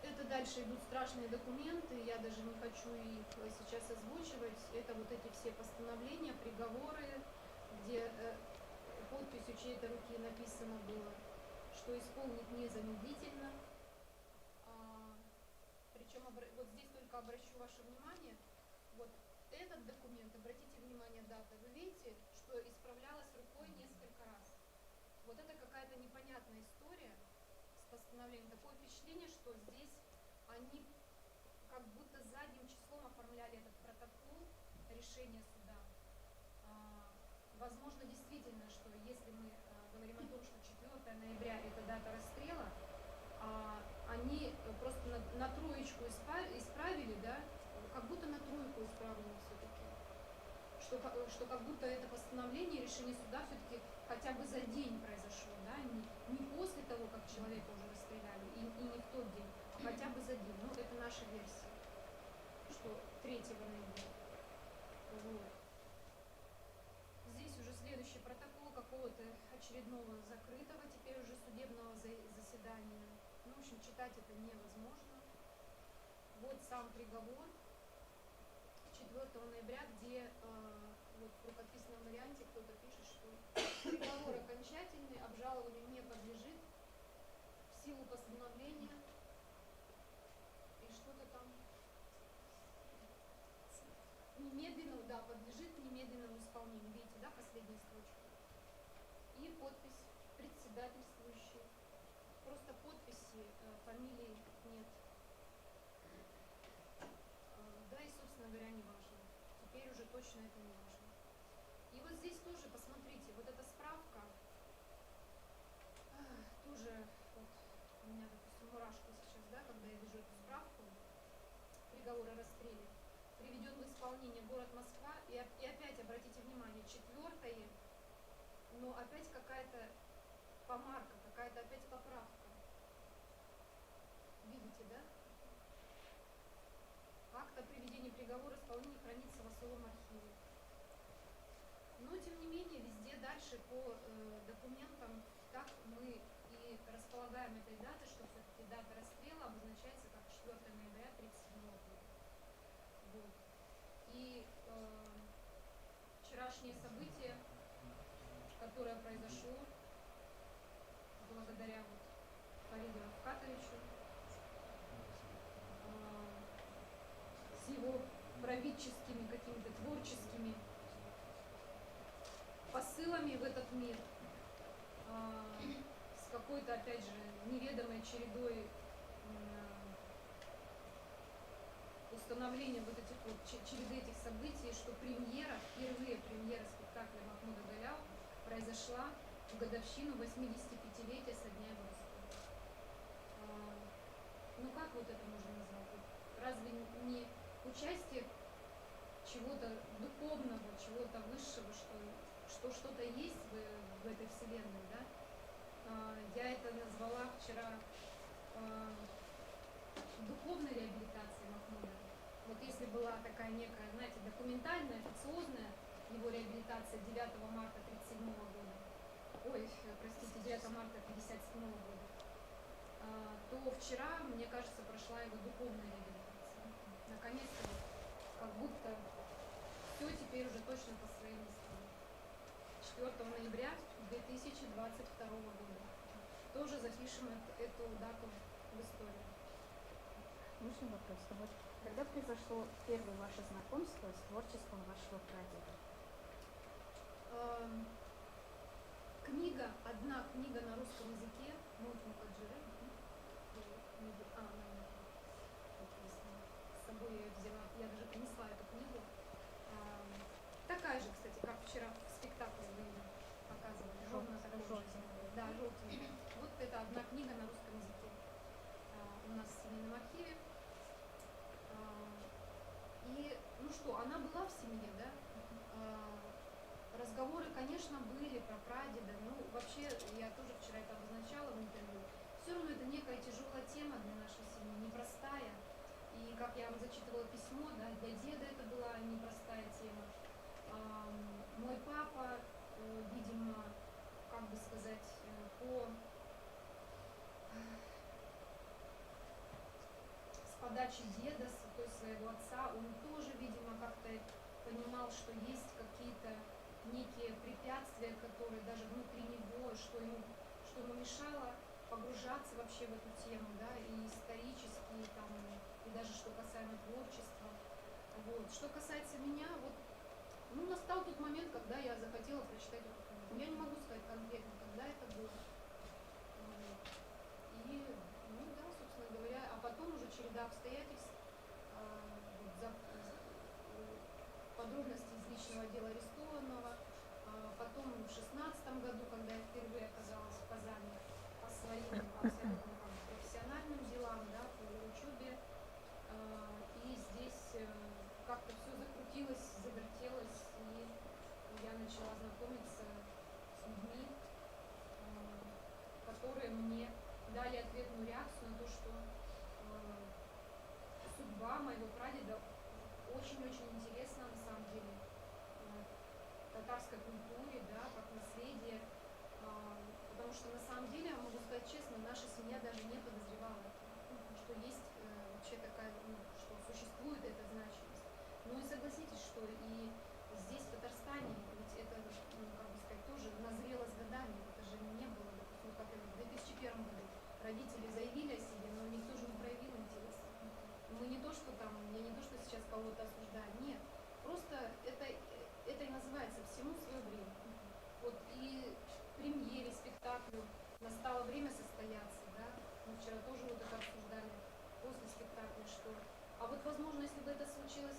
Это дальше идут страшные документы, я даже не хочу их сейчас озвучивать. Это вот эти все постановления, приговоры, где подписью чьей-то руки написано было, что исполнить незамедлительно. Причем вот здесь только обращу ваше внимание, вот этот документ, обратите внимание, дата, вы видите, что исправлялась рукой несколько раз. Вот это какая-то непонятная история с постановлением. Такое впечатление, что здесь они как будто задним числом оформляли этот протокол решения суда. Возможно, действительно, что если мы говорим о том, что 4 ноября это дата расстрела, они просто на троечку исправили, да, как будто на тройку исправлено все-таки. Что как будто это постановление, решение суда все-таки хотя бы за день произошло, да, не после того, как человека уже расстреляли, и не в тот день, а хотя бы за день. Ну, это наша версия, что 3 ноября. Вот. Здесь уже следующий протокол какого-то очередного закрытого, теперь уже судебного заседания. Ну, в общем, читать это невозможно. Вот сам приговор 4 ноября, где вот в рукописном варианте кто-то пишет, что приговор окончательный, обжалованию не подлежит в силу постановления и что-то там немедленно, да, подлежит немедленному исполнению. Видите, да, последняя строчка. И подпись председательствующий. Просто подписи, фамилии нет. Да и, собственно говоря, не важно. Теперь уже точно это не важно. И вот здесь тоже, посмотрите, вот эта справка, тоже вот у меня, допустим, мурашки сейчас, да, когда я вижу эту справку, приговор о расстреле. Приведен в исполнение город Москва, и опять, обратите внимание, 4-е, но опять какая-то помарка, какая-то опять поправка. Видите, да? Акт о приведении приговора в исполнение хранится в особом архиве. Но, тем не менее, везде дальше по документам так мы и располагаем этой датой, что все-таки дата расстрела обозначается как 4 ноября 1937 года. Вот. И вчерашнее событие, которое произошло благодаря вот Фариду Рафкатовичу, с его правительскими какими-то творческими посылами в этот мир, с какой-то, опять же, неведомой чередой установления вот этих вот череды этих событий, что впервые премьера спектакля Махмуда Галяу произошла в годовщину 85-летия со дня его расстрела. Ну как вот это можно назвать? Разве не участие чего-то духовного, чего-то высшего, что что-то есть в этой вселенной, да? Я это назвала вчера духовной реабилитацией Махмуда. Вот если была такая некая, знаете, документальная, официозная его реабилитация 9 марта 1937 года, 9 марта 1957 года, то вчера, мне кажется, прошла его духовная реабилитация. Наконец-то, как будто все теперь уже точно по своим местам. 4 ноября 2022 года. Тоже запишем эту дату в историю. Можно вопрос? Вот когда произошло первое ваше знакомство с творчеством вашего прадеда? Одна книга на русском языке, с собой я ее взяла, я даже принесла эту книгу. Такая же, кстати, как вчера в спектакле вы ее показывали. Желтенькая. Да, желтенькая. Вот это одна книга на русском языке. У нас в семейном архиве. И, ну что, она была в семье, да? Разговоры, конечно, были про прадеда. Ну, вообще, я тоже вчера это обозначала в интервью. Все равно это некая тяжелая тема для нашей семьи, непростая. И как я вам зачитывала письмо, да, для деда это была непростая тема. Мой папа, видимо, как бы сказать, с подачи деда, то есть своего отца, он тоже, видимо, как-то понимал, что есть какие-то некие препятствия, которые даже внутри него, что ему мешало погружаться вообще в эту тему, да, и исторически, там, и даже что касаемо творчества. Вот. Что касается меня, вот, ну, настал тот момент, когда я захотела прочитать эту книгу. Я не могу сказать конкретно, когда это было. Вот. И, ну да, собственно говоря, а потом уже череда обстоятельств, вот, подробности из личного дела арестованного, потом в 2016 году, когда я впервые оказалась в Казани по своим абсолютно там, профессиональным делам, да, по учебе, и здесь как-то все закрутилось, завертелось, и я начала знакомиться с людьми, которые мне дали ответную реакцию на то, что судьба моего прадеда очень-очень интересна на самом деле татарской культуре, да, как наследие, потому что на самом деле, я могу сказать честно, наша семья даже не подозревала, что есть вообще такая, ну, что существует эта значимость. Ну и согласитесь, что и здесь, в Татарстане, ведь это, ну, как бы сказать, тоже назрело с годами, это же не было, допустим, как и в 2001 году. Родители заявили о себе, но никто же не проявил интерес. Мы не то, что там, я не то, что сейчас кого-то осуждаю, нет. Просто это и называется всему свое время. Вот и премьере, спектаклю настало время состояться, да. Мы вчера тоже вот это обсуждали после спектакля, что... А вот, возможно, если бы это случилось,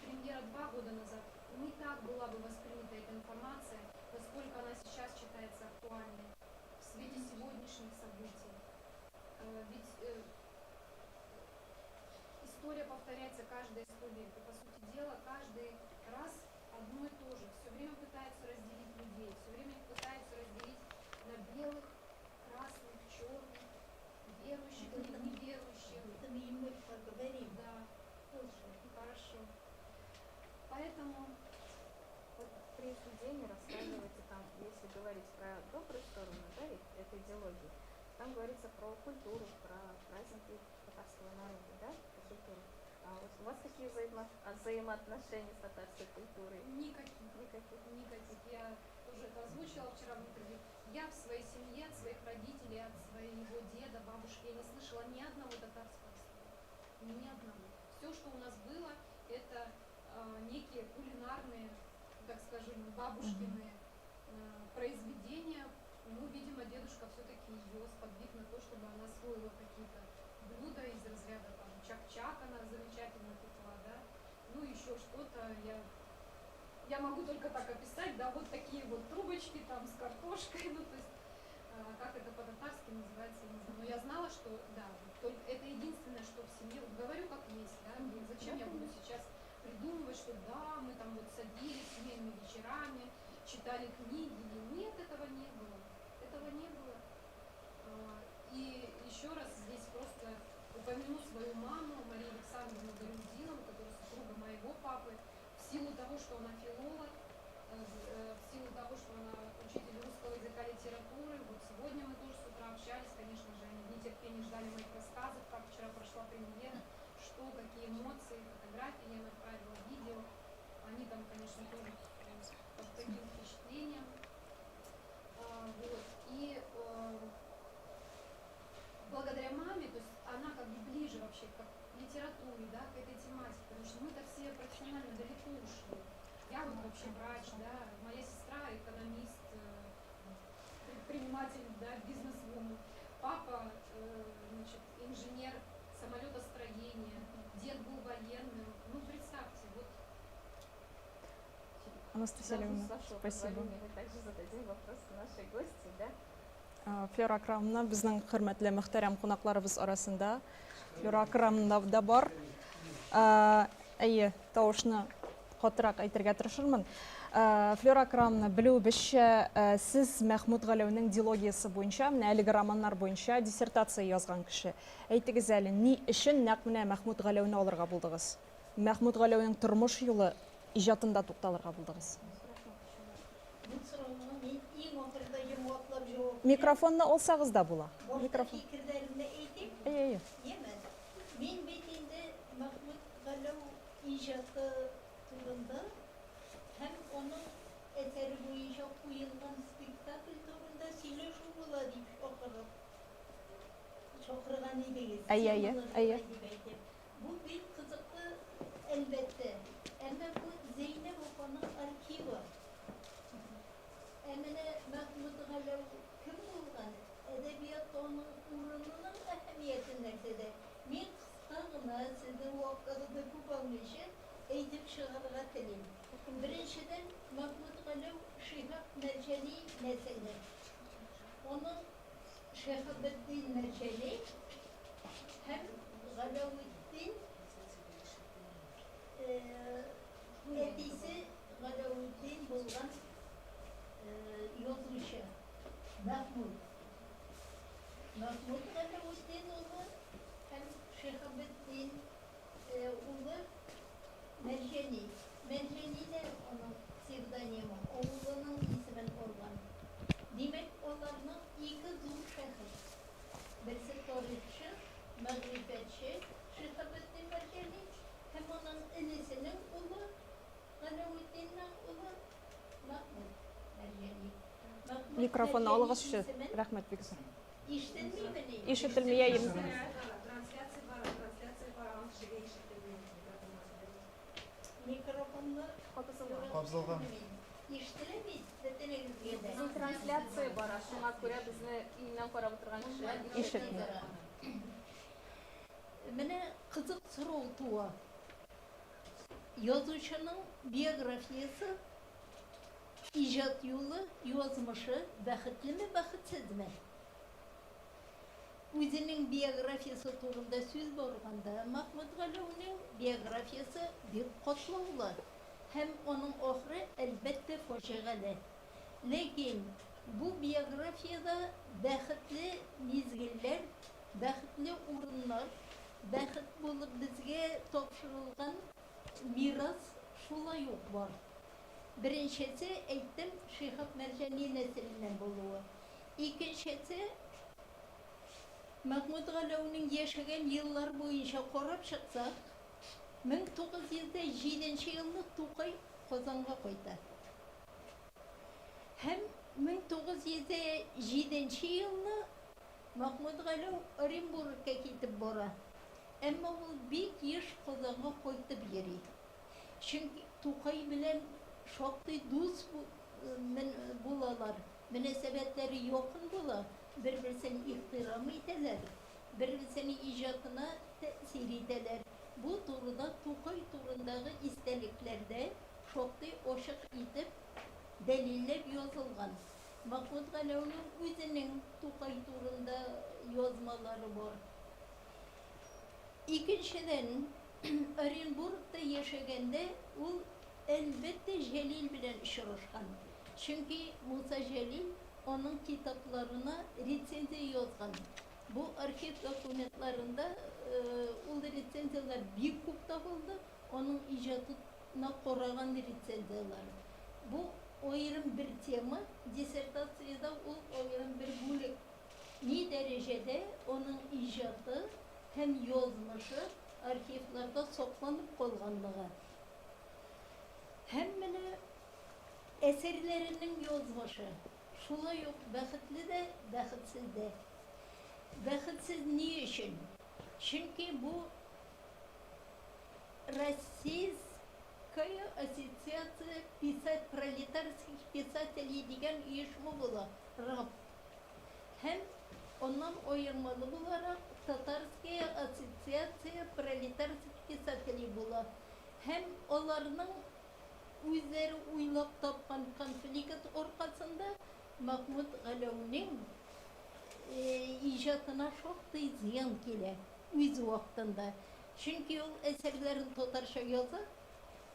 премьера 2 года назад, не так была бы воспринята эта информация, насколько она сейчас считается актуальной в свете сегодняшних событий. Ведь история повторяется каждые 100 лет. И, по сути дела, каждый раз одно и то же. Все время пытаются разделить людей, все время их пытаются разделить на белых, красных, черных, верующих и неверующих. Да, хорошо. Поэтому Вот при обсуждении рассказывайте там, если говорить про добрую сторону, да, этой идеологии, там говорится про культуру, про праздники татарского народа, да, про культуру. А вот у вас какие взаимоотношения с татарской культурой? никаких. Я тоже это озвучила вчера в интервью. Я в своей семье, от своих родителей, от своего деда, бабушки, я не слышала ни одного татарского слова. Ни одного. Все, что у нас было, это некие кулинарные, так скажем, бабушкины произведения. Ну, видимо, дедушка все-таки ее сподвиг на то, чтобы она освоила какие-то блюда из разряда там чак-чак, она замечательно пекла, да. Ну, еще что-то, я могу только так описать, да, вот такие вот трубочки там с картошкой, ну, то есть, как это по-татарски называется, я не знаю. Но я знала, что, да, только это единственное, что в семье, вот говорю как есть, да, зачем я буду сейчас придумывать, что да, мы там вот садились семейными вечерами, читали книги, нет, этого не было, И еще раз здесь просто упомяну свою маму, Марию Александровну Галюдинову, которая супруга моего папы, в силу того, что она филолог, в силу того, что она учитель русского языка и литературы. Вот сегодня мы тоже с утра общались, конечно же, они в нетерпении ждали моих рассказов, как вчера прошла премьера, что, какие эмоции, фотографии я направила, видео. Они там, конечно, тоже под таким впечатлением. Вот. И благодаря маме, то есть она как бы ближе вообще к литературе, да, к этой тематике, потому что мы-то все профессионально далеко ушли. Я вот вообще врач, да, моя сестра экономист, предприниматель, да, бизнес-вумен. Папа, значит, инженер самолетостроения, дед был военным. Ну, представьте, вот. Анастасия Леонидовна, спасибо. Мы также зададим вопрос нашей гости, да? Флюра Акрамовна, біздің хөрмәтле мөхтәрәм кунакларыбыз арасында. Флюра Акрамовна да бар. Әйе, тавышны катырак әйтергә тырышырмын. Флюра Акрамовна, белүебезчә, сез Мәхмүт Галәүнең дилогиясы буенча, менә әлеге романнар буенча диссертация язган кеше. Әйтегез әле, ни өчен нәкъ менә Мәхмүт Галәүне алырга булдыгыз? Мәхмүт Галәүнең тормыш юлы иҗатында тукталырга булдыгыз. Микрофонны алсагыз да була. Микрофон. Әйе. Мен бетінде Мәхмүт Галәү ижаты турында һәм оның әсәре буенча куелган спектакль турында сөйләшү була дип чакырган идегез. Әйе. Бу бик кызыклы, әлбәттә. onun arkivi. Emine Mahmud Galev kim olgan? Edebiyat onun urununun ehemmiyetini de. Men kıskağına sizin vakıda kubanın için eğitip çıkarığa teleyim. Birinciden Mahmud Galev Şihab Merceni mesele. Onun Şehabeddin Merceni hem Galavuddin etisi Galavuddin bulgan yazışı Mahmud. Mahmud Galavuddin oğlu hem Şehabeddin oğlu Merceni. Merceni de onun pseudonimi, oğlunun ismin olgan. Demek onların iki zul şehir. Birisi tarihçi, mağribetçi, Şehabeddin Merceni, hem onun enesinin oğlu, Galavuddin'in oğlu Mahmud Merceni. Mahmud Mikrofonu Merceni alğız şu. ismin Рахмет бик зур. işitilmiyor mu ne? Ишетелмәйем. Mikrofonla Капсалган. işitilemez. Dediğinizde. Bizim трансляция бар, шуңа күрә безне өйнән карап утырган кешеләр Ишетмәй. Mene kızık soru tuğa. Yazıcının biyografiyası, icat yolu, yazmışı, bəxtli mi, bəxtsiz mi? Özünün biyografiyası turunda söz borğanda, Mahmud Galav'ın biyografiyası bir qatlaulu. Hem onun oxri elbette foşiğəli. Lakin bu biyografiyada bəxtli mizgiller, bəxtli urunlar, bəxt bulup bizge topşurulgan miras şula yok var. Birincisi eyttim Şihab Merceni nesilinden buluğu. İkincisi Mahmud Galav'ın yaşayan yıllar boyunca korap çıksak 1907 yılını Tuqay Qozonga koydu. Hem 1907 yılını Mahmud Galav Orenburg'a gidip bora. Ama bu bir yaş Qozonga koydu bir yeri. Çünkü Tuqay bilen şoktay dost bulalar. Münasebetleri yakın bula. Birbirini ihtiram ederler. Birbirinin icatına tesir ederler. Bu turda Tuqay turundagi isteliklerde şoktay oşaq edip delillep yazılgan. Mahmud Galav'ın özünün Tuqay turunda yazmaları var. İkinciden Orenburg'da yaşaganda o elbette Celil bilen işleşkan. Çünkü Musa Celil onun kitaplarına recenze yazgan. Bu arşiv dokumentlarında o recenzeler bir kupta oldu. Onun icatına koragan recenzeler. Bu ayrım bir tema. Disertasyada o ayrım bir bölük. Ne derecede onun icatı hem yazmışı arşivlerde saklanıp kalganlığı. Hem bile eserlerinin yazmışı. Şula yok, bəxtli de, bəxtsiz de. Bəxtsiz niye için? Çünkü bu Российская ассоциация пролетарских писателей деген uyuşma bula. RAP. Hem ondan ayırmalı olarak Tatarskaya asotsiasiya proletarsik pisateley bula. Hem onların özleri uylap tapkan konflikt ortasında Mahmud Galav'ın icatına çok da ziyan gele öz vaktinde. Çünkü o eserlerin Tatarca yazı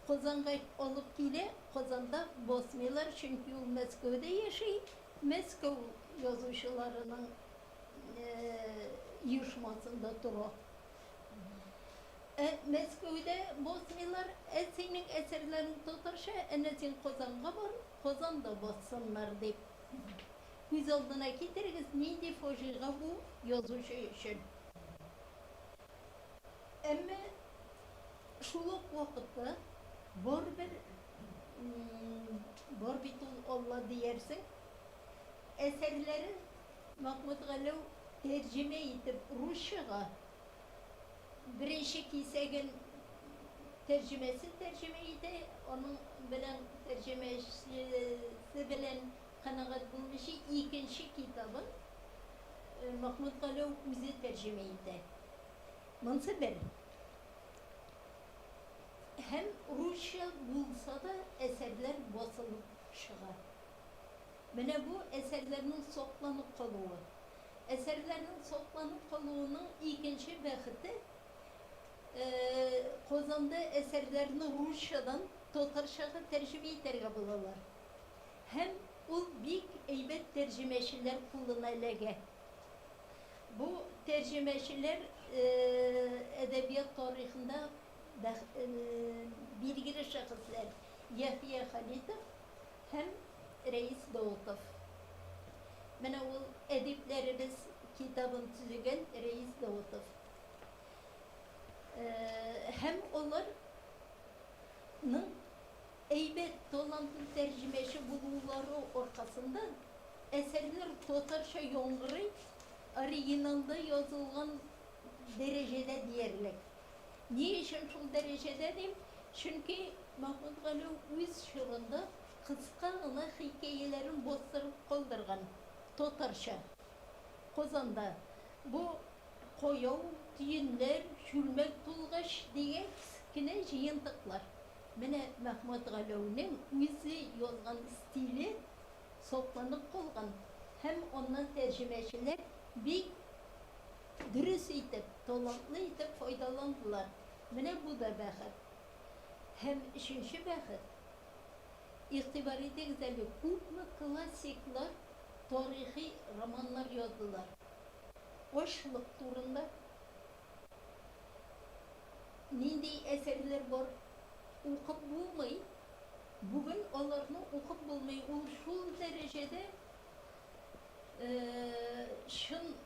Qozonga olup gele, Qozonda bosmalar çünkü o Moskov'da yaşayıp Moskov yazıcılarının uyuşmasında durur. Moskov'da bosmalar senin eserlerin Tatarca, enesin Qozonga var, Qozonda bossınlar deyip. Göz aldığına getiririz, neydi fojiğe bu yazıcı için. Ama şuluk vakitte var bir Allah diyersin, eserleri Mahmud Galav tercüme edip Rusçaga birinci kisegen tercümeyi de onun bilen tercümesi bilen kanagat bulmuşu ikinci kitabın Mahmut Galov Üze tercümeyi de. Mınsı bir. Hem Rusça bulsa da eserler basılıp çıkar. Mene bu eserlerinin soklanıp kalığı. Eserlerinin soklanıp kalığının ikinci vakti Kozan'da eserlerini Rusçadan Tatarşaga tercüme ederge bulalar. Hem ul büyük eybet tercümeşiler kullanılage. Bu tercümeşiler edebiyat tarihinde bilgili şahıslar Yahya Halitov hem Reis Davutov. Mene ul ediplerimiz kitabın tüzügen Reis Davutov. Hem onların eybet dolantın tercümeşi bulguları ortasında eserler Tatarça yongırı orijinalda yazılgan derecede diyerler. Niye için şu derecede diyeyim? Çünkü Mahmut Galov öz şırında kıskağına hikayelerin bostırıp kaldırgan Tatarça. Kozan'da bu koyav, tüyünler, şülmek bulgaç diye kine jıyıntıklar. Mene Mahmut Galov'un özü yazgan stili soplanıp kolgan. Hem ondan tercümeşiler bir dürüst itip, dolantlı itip faydalandılar. Mene bu da bakır. Hem üçüncü bakır. İhtibari de güzeli kupma klasikler, tarihi romanlar yazdılar. Hoşluk turunda nindi eserler var okup bulmayı, bugün onlarını okup bulmayı şu derecede şın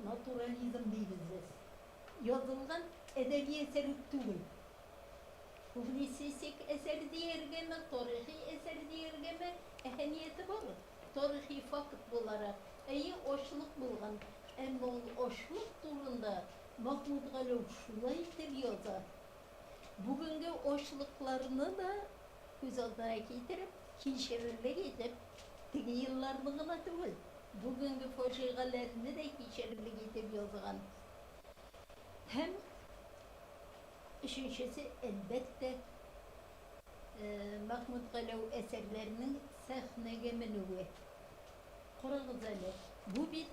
naturalizm değiliz biz. Yazılgan edebi eser değil. Publisistik eser diyergeme, tarihi eser diyergeme ehemmiyeti var. Tarihi fakıt bulara, iyi hoşluk bulgan. Ama o hoşluk turunda Mahmut Galov şulay dip yazar. Bugünkü hoşluklarını da göz aldına getirip, kişilerle getirip, tigi yıllarlığına değil. Bugünkü foşiğalarını da kişilerle getirip yazgan. Hem üçüncüsü elbette Mahmut Galov eserlerinin sahnege menüğü. Kurağız öyle. Bu bir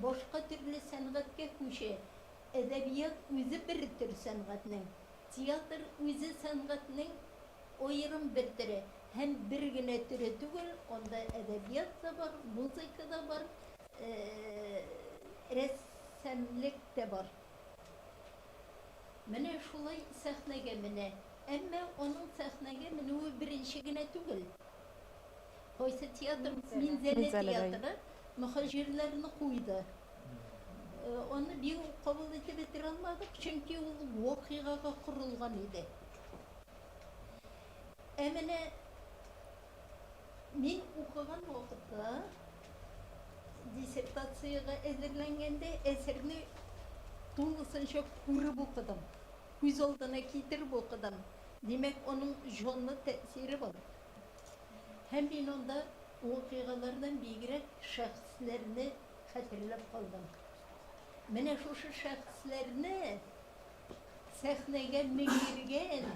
başka türlü sanatga köşe. Edebiyat özü bir tür sanatının. Tiyatr özü sanatının ayırım bir türü. Hem bir güne türü değil, onda edebiyat da var, müzik da var, ressamlık da var. Mene şulay sahnege mene. Ama onun sahnege menüğü birinci güne değil. Oysa tiyatr, minzele tiyatrı, muhacirlerini koydu. Onu bir kabul edip bitiremezdik çünkü o vakıyaga kurulgan idi. Emine men okugan vakitte disertatsiyaga ezirlengende eserini to'g'risini ko'rib o'qidim. Ko'z oldina keltirib o'qidim. Demak, onun jonli ta'siri bor. Hem men onda voqealardan begirek shaxslarni xatirlab qoldim. Mana shu shaxslarni sahnaga mindirgan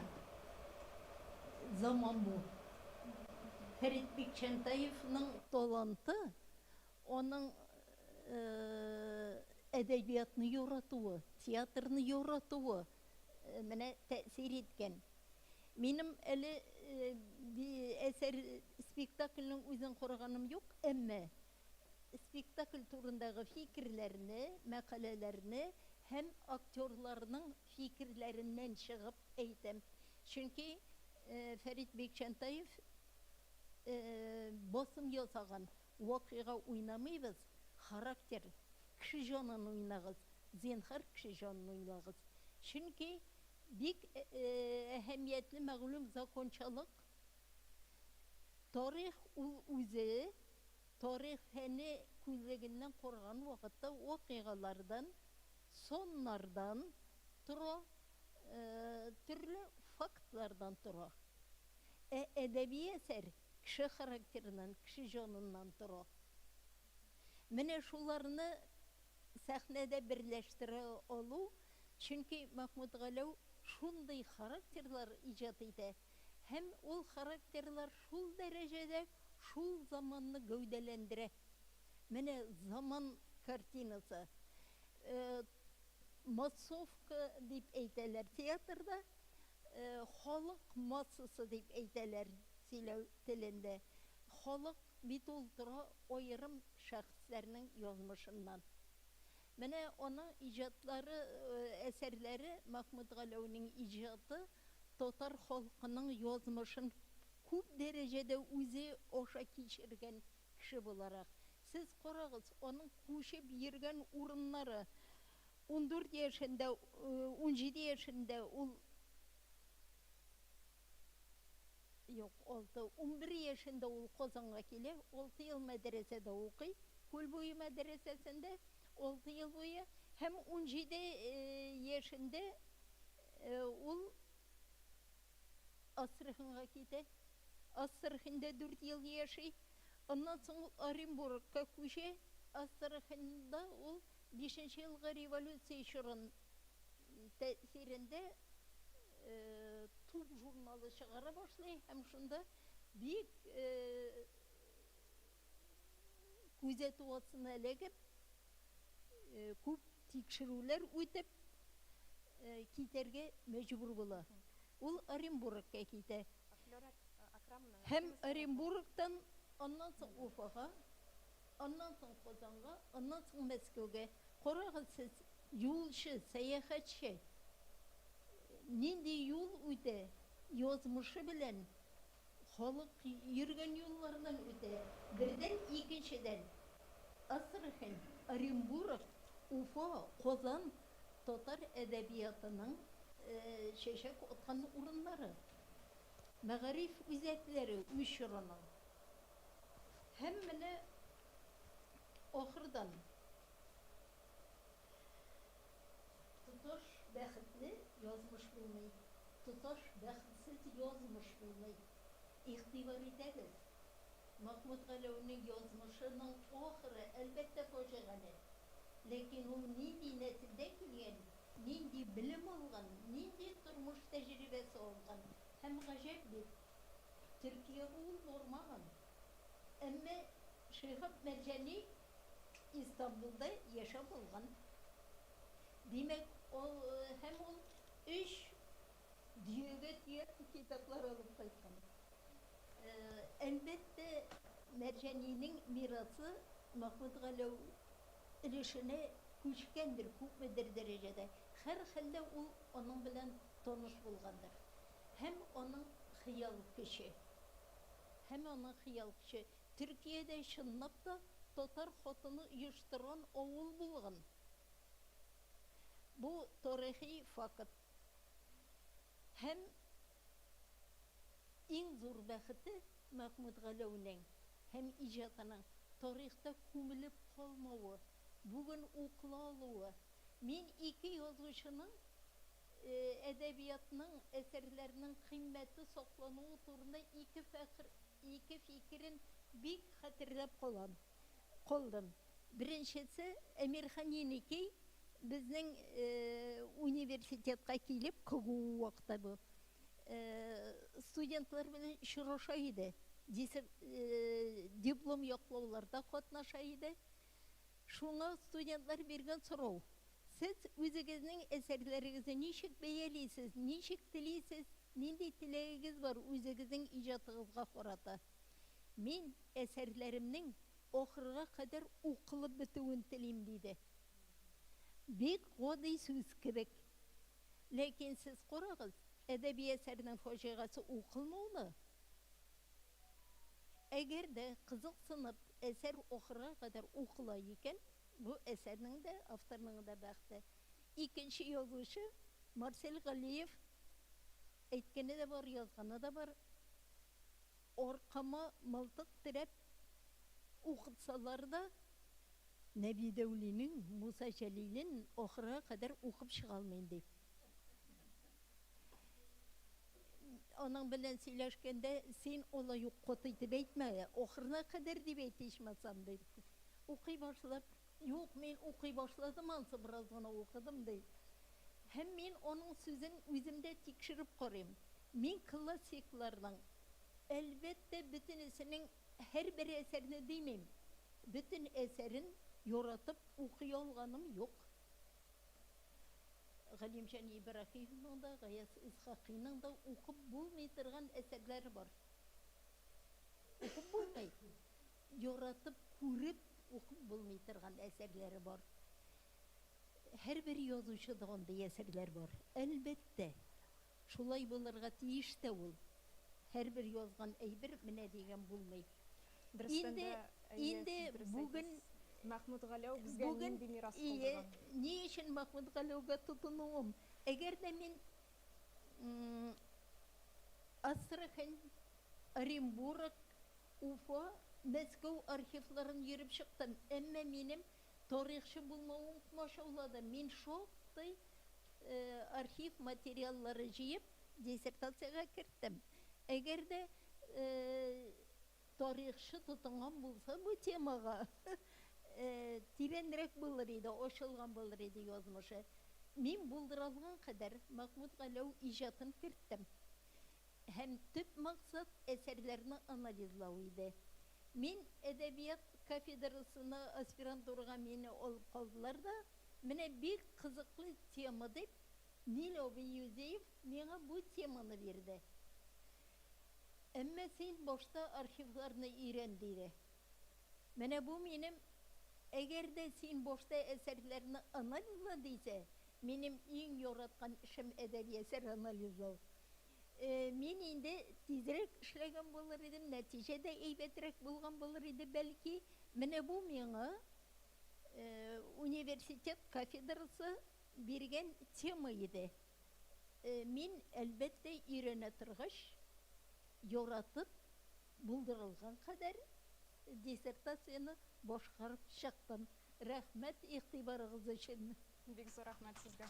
zaman bu. Ferit Bekçentayev'nin talanti, onun edebiyatını yoratığı, tiyatrını yoratığı mana ta'sir etken. Benim eli bir eser spektaklının özün kurganım yok, ama spektakl turundagi fikirlerini, makalelerini hem aktörlerinin fikirlerinden çıkıp aytam. Çünkü Ferit Bekçentayev basım yasagan vakıga oynamayız, karakter, kişi canını oynağız, zinhar kişi canını oynağız. Çünkü büyük ehemmiyetli mağlum zakonçalık, tarih özü, tarih feni közleginden korgan vakitte vakıgalardan, sonlardan tura Türlü faktlardan turu. Edebi eser kişi karakterinden, kişi jonundan turu. Mine şularını sahnede birleştire olu. Çünkü Mahmud Galev şunday karakterler icat ede. Hem ol karakterler şul derecede şul zamanını gövdelendire. Mine zaman kartinası. Masovka deyip eyteler tiyatrda. Halk masası deyip eyteler silev tilinde. Halk bit oltıra oyırım şahslarının yazmışından. Mene ona icatları, eserleri Mahmud Galev'nin icatı Tatar halkının yazmışın көп derecede üzü oşa geçirgen kişi olarak. Siz korağız, onun kuşep yirgen urunları 14 yaşında, 17 yaşında, yok oldu, 11 yaşında Kozan'a kele, 6 yıl medresede okuy, Kulboyu medresesinde 6 yıl boyu, hem 17 yaşında Astrachan'a gitti. Astrachan'da 4 yıl yaşay. Ondan sonra Orenburg'a köşe. Astrachan'da 5. yılga revolüsiya şırın tesirinde Tub jurnalı çıkara başlay. Hem şunda büyük күзетуатсына ілігіп, көп текшерулер өтіп, кетерге мәжбүр бола. Ол Оренбургқа кетті. Hem Оренбургтан, ondan soң Уфаға, ondan soң Qozonға, ondan soң Мәскеуге. Қарағыз сіз yolcu, саяхатшы. Нендей yol өте, yazmışı bilen, халық yürgen yollarından öte, birden ikinciden Astrachan, Оренбург, Уфа, Qozon Tatar edebiyatının şeşek otkan urunları. Mağarif üzetleri üşürünün. Hemmine ahırdan tutuş bəxtli yazmış bulmayı, tutuş bəxtsiz yazmış bulmayı. İhtibar ederiz. Mahmud Galev'nin yazmışının ahırı elbette foşağını. Lakin o nindi nesilde külyen, nindi bilim olgan, nindi turmuş tecrübesi olgan. Hem gacep bir Türkiye olmağın. Ama Şehab Mercani İstanbul'da yaşap olgan. Demek hem o 3 diye kitaplar alıp kayıtkan. Elbette Mercani'nin mirası Mahmud Galev ilişine küçkendir, hükmedir derecede. Her halde onun bilen tanış bulgandır. Hem onun hıyal kişi, hem onun hıyal kişi. Türkiye'de şınlap da Tatar xotunu uyuşturan oğul bulgan. Bu tarihi fakat. Hem en zor bəxti Mahmud Galev'nin hem icatının tarihte kumilip kalmağı, bugün okulalığı. Men iki yazıcının edebiyatının eserlerinin kıymeti saklanığı turunda iki fikrin bir hatırlap kaldım. Birincisi Emirhan Yeniki bizning universitetga kelib kıgı vaqtda bu. Studentlar bilan uchrasha edi. Diplom yoqlovlarda qatnasha edi. Şuna studentlar bergan so'rov. Siz o'zingizning eserlaringizni nechik beyalaysiz, nechik tilaysiz, nendey tilagingiz bor o'zingizning ijodig'izga qarata. Men eserlarimning oxiriga qadar o'qilib bituvini tilayman deydi. Bek oddiy so'z kerak. Lekin siz qarag'iz, edebi eserning fojiasi o'qilmovmi? Eğer de qiziqsinib eser oxiriga qadar o'qila ekan, bu eserning de avtorning de baxti. İkinci yazışı Marcel Galiyev aytgani da bor, yozgani da bor. Orqama miltiq tirab o'qitsalar da Nebi Devli'nin, Musa Celil'in oxiriga qadar o'qib chiqa olmayman deb. Onun bilen söyleşkende sen ola yok kotuydu beytme. Oxırına kadar diye beytişmesem dedi. Okuy başlap, yok men okuy başladım ansa biraz gana okudum deyip. Hem men onun sözün özümde tekşirip korayım. Men klasiklardan elbette bütünesinin her bir eserini demeyim. Bütün eserin yoratıp okuy olganım yok. Galimcan İbrahim'in da, Gayas İshak'ın da okup bulmaytırgan eserleri var. Okup bulmayı. Yoratıp, kurip okup bulmaytırgan eserleri var. Her bir yazıcıda onda eserler var. Elbette. Şulay bulurga tiyiş de ol. Her bir yazgan eybir mine degen bulmayı. İndi bugün Mahmud Галау бізге bugün нинди мирас iyi, қалдырған? ne için Mahmud Galau'ga tutunuğum? Eğer de min Astrahan, Orenburg, Ufa, Moskova arşivlerini yürüp çıktım. Ama benim tarihçi bulmağım maşallah'da. Min şoktay arşiv materyalları jiyip disertasyaya kirdim. Eğer de tarihçi tutunan bulsa bu temaga tirendirek bulur idi, oşulgan bulur idi yazmışı. Min bulduralgan kadar Mahmud Galau icatını kirttim. Hem tüp maksat eserlerini analizlau idi. Min edebiyat kafedrasına aspiranturga meni olup kaldılar da mine bir kızıklı tema deyip Nilo Beyüzeyev mena bu temanı verdi. Ama sen boşta arşivlerini öğrendiydi. Mene bu benim eğer de sen boşta eserlerini analizladıysa benim en yoratkan işim edebi eser analizlau. Men indi tezrek işlegen bolur idim, neticede eybetrek bulgan bolur idi belki. Mene bu mena üniversitet kafedrası bergen tema idi. Men elbette öğrene tırgış, yoratıp buldurulgan kadar dissertasyonu boşkarıp çıktım. Rahmet ihtibarınız için. Бик зор рахмәт сезгә.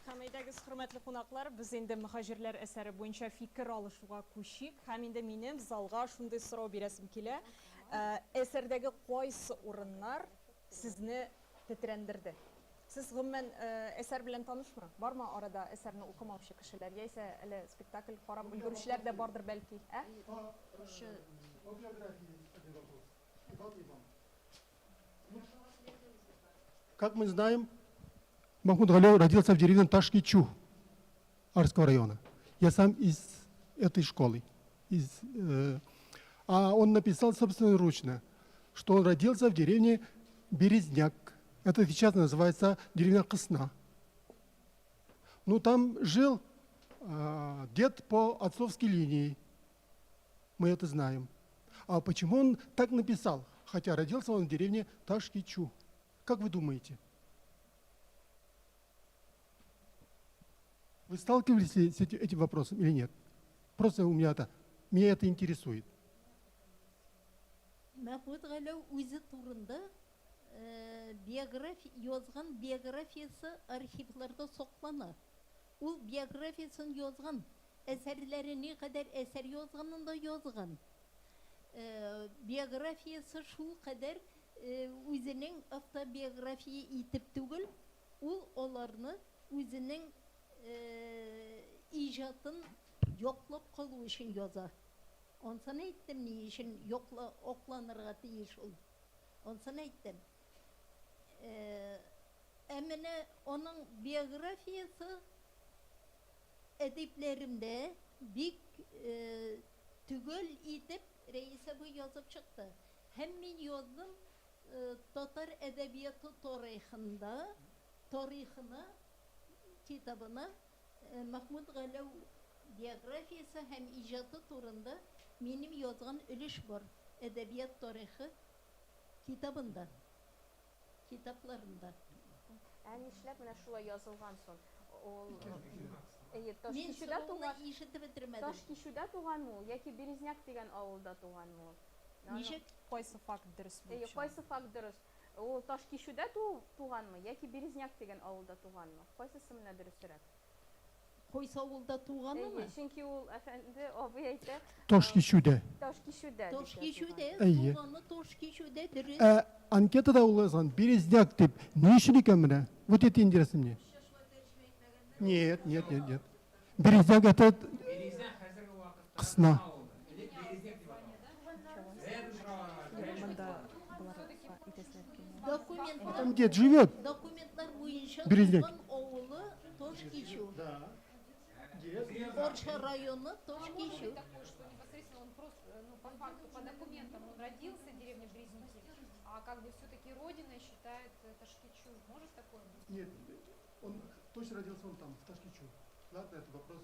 Камайдагыз хөрмәтле кунаклар, без инде мөхаҗирләр әсәре буенча фикер алышуга күчик. Һәм инде минем залга шундый сорау бирәсем килә. Әсәрдәге кайсы урыннар сезне тетрәндерде? Сез гомумән әсәр белән танышмы? Бармы арада әсәрне укымаучы кешеләр, яисә әле спектакль карап өлгерүчеләр дә бардыр бәлки, Как мы знаем, Махмуд Галау родился в деревне Ташкичу Арского района. Я сам из этой школы. А он написал собственноручно, что он родился в деревне Березняк. Это сейчас называется деревня Кысна. Ну, там жил дед по отцовской линии. Мы это знаем. А почему он так написал? Хотя родился он в деревне Ташкичу. Как вы думаете? Вы сталкивались с этим вопросом или нет? Просто меня это интересует. Mahmud Galau özü turunda yazgan biyografiyası arşivlerde soklana. O biyografiyasını yazgan, eserleri ne kadar eser yazganını da yazgan. Biyografiyası şu kadar özünün avtobiyografiyi itip tügül, onlarını özünün icatın yoklap kalı için yazar. On sana ettim ne için oklanırga deyiş ol. On sana ettim. Emine onun biyografiyası ediplerimde bir tügül itip reise bu yazıp çıktı. Hem ben yazdım Tatar edebiyatı tarihini kitabına Mahmud Galau biyografiyası hem icatı turunda benim yazgan ülüş var edebiyat tarihi kitabında, kitaplarında. Yani işlep mene şulay yazılgan son. Men soğuğunu işitip bitirmedim. Taşkişuda tuğan mı? Yaki Berezняк деген ауылда туған мı? Ничек? Кайсы факт дөрес булып чыга? Кайсы факт дөрес? Ул Ташкишуда туган мı? Яки Березняк деген ауылда туган мı? Кайсысы менә дөресрәк? Койсавулда туғанымы? Çünkü ул efendi abi ayta Toshkishuda. Toshkishuda. Toshkishuda, Әйе. туғаны Toshkishuda дұрыс. Анкетада указан Березняк деп. Не үшін екен міне? Вот это интересно мне. Нет, нет, нет, нет. Березняк это Қысна. Там дед живет. Документтар бойынша Березняк. туған ауылы Тошкишу. Орша районы Тошкишу. Такое, что непосредственно он просто, ну, по факту, по документам он родился в деревне Березники, а как бы все-таки родиной считает Ташкичу. Может такое быть? Нет, он точно родился он там, в Ташкичу. Ладно, это вопрос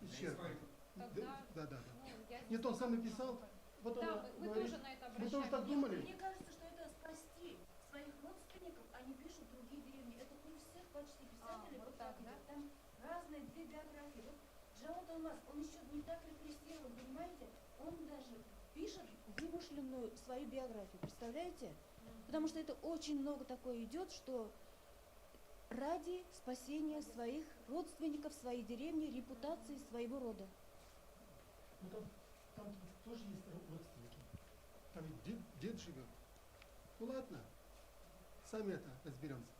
исчерпан. Тогда, Да, да, да. ну, я Нет, он сам написал. Вот Да, она вы говорит, тоже на это вы тоже так обращали. думали? Мне кажется, что это спасти своих родственников, они пишут другие деревни. Это у всех почти писателей вот вот так, так да? идет. Там разные две биографии. Вот Джавад Алмаз, он еще не так репрессирован, понимаете? Он даже пишет вымышленную свою биографию, представляете? Потому что это очень много такое идет, что ради спасения своих родственников, своей деревни, репутации своего рода. Ну, там тоже есть родственники. Там ведь дед живет. Ну ладно, сами это разберемся.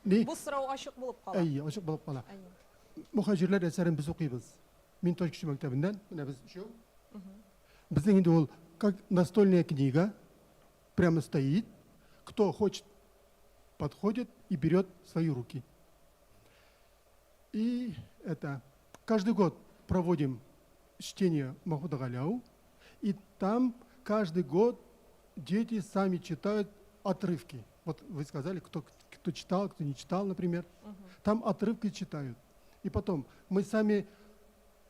Бұл сұрау ашық болып қала. Әйе, ашық болып қала. Әйе. Мұхажирлер әсерін біз оқимыз. Мен Тошкишу мектебінен, міне біз үшеу. Біздің енді ол как настольная книга, прямо стоит. Кто хочет, подходит и берет в свои руки. И это каждый год проводим чтение Махмуда Галяу, и там каждый год дети сами читают отрывки. Вот вы сказали, кто читал, кто не читал, например. Там отрывки читают. И потом мы сами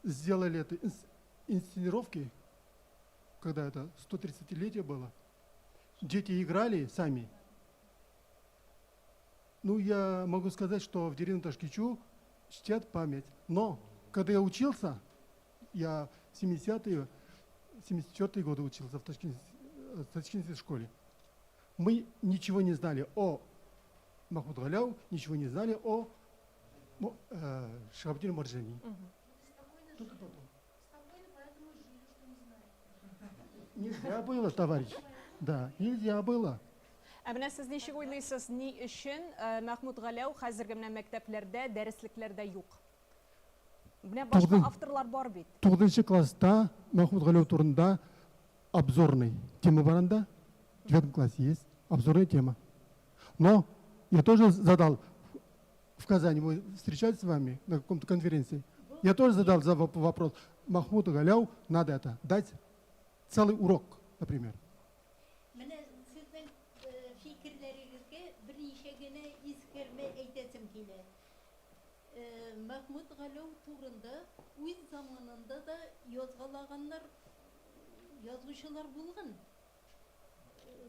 сделали это инсценировки, когда это 130-летие было. Дети играли сами. Ну, я могу сказать, что в деревне Ташкичу чтят память. Но, когда я учился, я в 70-е, 74-е годы учился в Ташкентской школе, мы ничего не знали о Махмуд Галяу, ничего не знали о Шахабдине Маржани. Только потом. Спокойно, поэтому жили, что не знаю. Нельзя было, товарищ. Да, нельзя было. Әміне сіз нешік ойлайсыз, не үшін Махмуд Галяу қазіргі мына мектеплерде, дәрісліклерде жоқ? Міне башқа авторлар бар бейт. 9 класста Махмуд Галяу турында обзорный тема баранда, в 9 классе есть обзорная тема. Но я тоже задал в Казани, мы встречались с вами на каком-то конференции, я тоже задал вопрос, Махмуду Галяу надо это дать целый урок, например. Менә сезнең фикерләрегезгә берничә генә искәрмә әйтәсем килә. Махмуд Галяу турында үз заманында да язгалаганнар, язгычылар булган.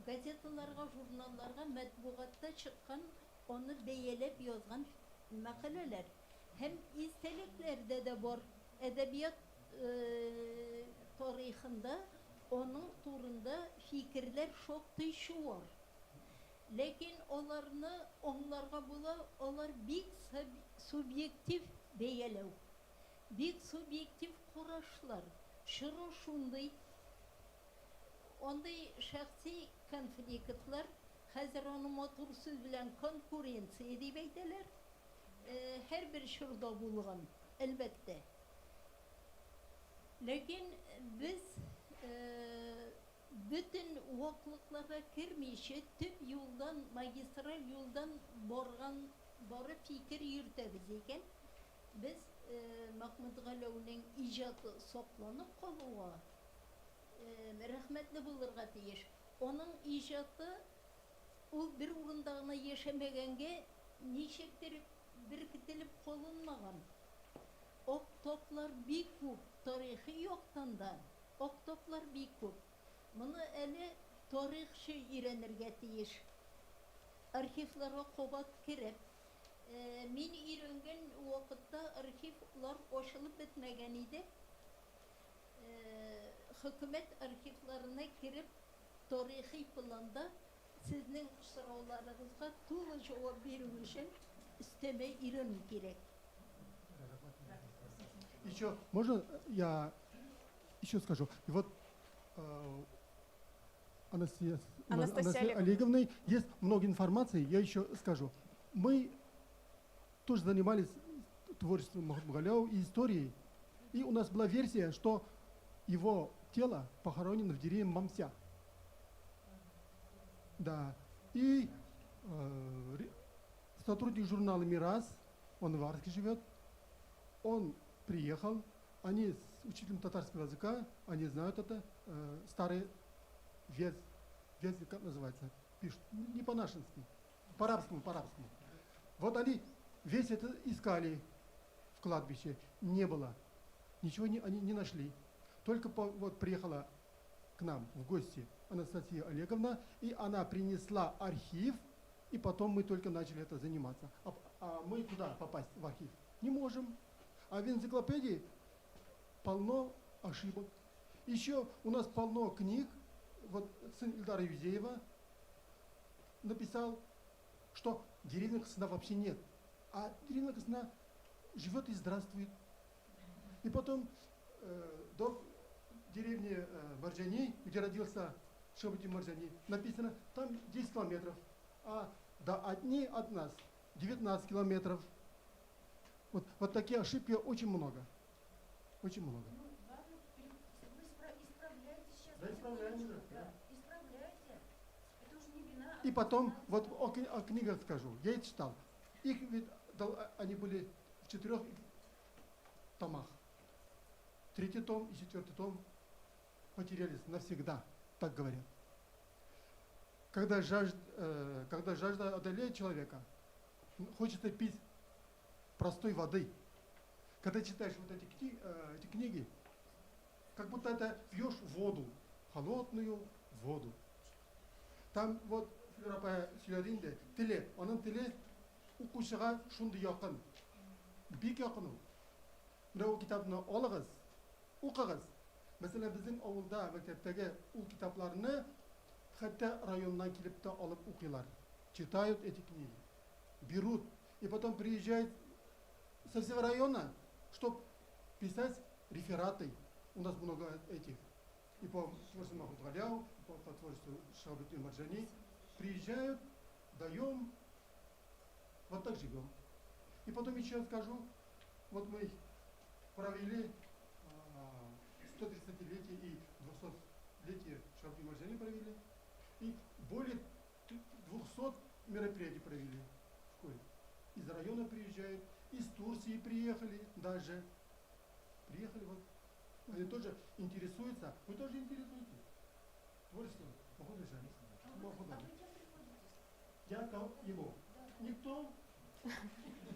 Газеталарга, журналларга, матбугатта чыккан, оны бәяләп язган мәкаләләр. Һәм истәлекләрдә дә бар. Әдәбият тарихында onun турында фикерләр шактый шуар. Ләкин аларны аңларга була, алар бик субъектив бәяләү. Бик субъектив карашлар. Шыры шундый. Андый шәхси конфликтлар, хәзер аны матур сүз белән конкуренция дип әйтәләр. Һәрбер шырда булган, әлбәттә. Ләкин biz bütün vaklılıklara girmişe tüp yoldan, magistral yoldan barı fikir yürütəbiz eken biz Mahmud Galyau'nun icadı saklanıp kalığa rahmetli bulurğa deyiş. Onun icadı o bir urundağına yaşamaganga neşektir birkitilip kalınmagan. Oktoplar bir көп, tarihi yoktan da. Oktoplar bir көп. Bunu әле tarihçi öğrenirge тиеш. Arxivlara qobat kirip, men öğrengen vaqtda arxivlar açılıp bitmegen idi. Hükümet arxivlarına kirip tarihi planda sizning so'rovlaringizga to'liq javob beruv uchun isteme öğrenmek gerek. Еще можно я еще скажу? И вот Анастасия Олеговной есть много информации, я еще скажу. Мы тоже занимались творчеством Махмуда Галиева и историей. И у нас была версия, что его тело похоронено в деревне Мамся. Да. И сотрудник журнала «Мирас», он в Арске живет, он приехал, они с учителем татарского языка, они знают это, старый вес, как называется, пишут, не по-нашенски, по-арабскому. Вот они весь это искали в кладбище, не было, ничего они не нашли. Только вот приехала к нам в гости Анастасия Олеговна, и она принесла архив, и потом мы только начали это заниматься. А мы куда попасть в архив? Не можем. А в энциклопедии полно ошибок. Еще у нас полно книг. Вот сын Ильдара Юзеева написал, что деревня Кысына вообще нет. А деревня Кысына живет и здравствует. И потом до деревни Марджани, где родился Шабудин Марджани, написано, там 10 километров. А до одни от нас 19 километров. Вот такие ошибки очень много. Очень много. Да, исправляем уже. Да. Исправляйте. Это уже не вина. И потом, вот о книгах скажу. Я их читал. Их ведь они были в 4 томах. 3-й том и 4-й том потерялись навсегда, так говорят. Когда жажда одолеет человека, хочется пить простой воды. Когда читаешь вот эти книги, как будто это пьешь воду, холодную воду. Там вот сөйләдеңде, тіле, оның тіле укушыға шунды яқын, бик яқын. Мынау китапны алыгыз, укыгыз. Mesela bizim avulda мектептегі ул китапларны хотя районнан килеп та алып укыйлар. Читают эти книги, берут и потом приезжают со всего района, чтобы писать рефераты. У нас много этих. И по творчеству Махмуда Галиева, по творчеству Шабудина Марджани. Приезжают, даем, вот так живем. И потом еще скажу, вот мы провели 130-летие и 200-летие Шабудина Марджани провели. И более 200 мероприятий провели в школе. Из района приезжают, из Турции приехали даже. Приехали вот. Они тоже интересуются. Вы тоже интересуетесь? Творчество. Походу, я его. Никто.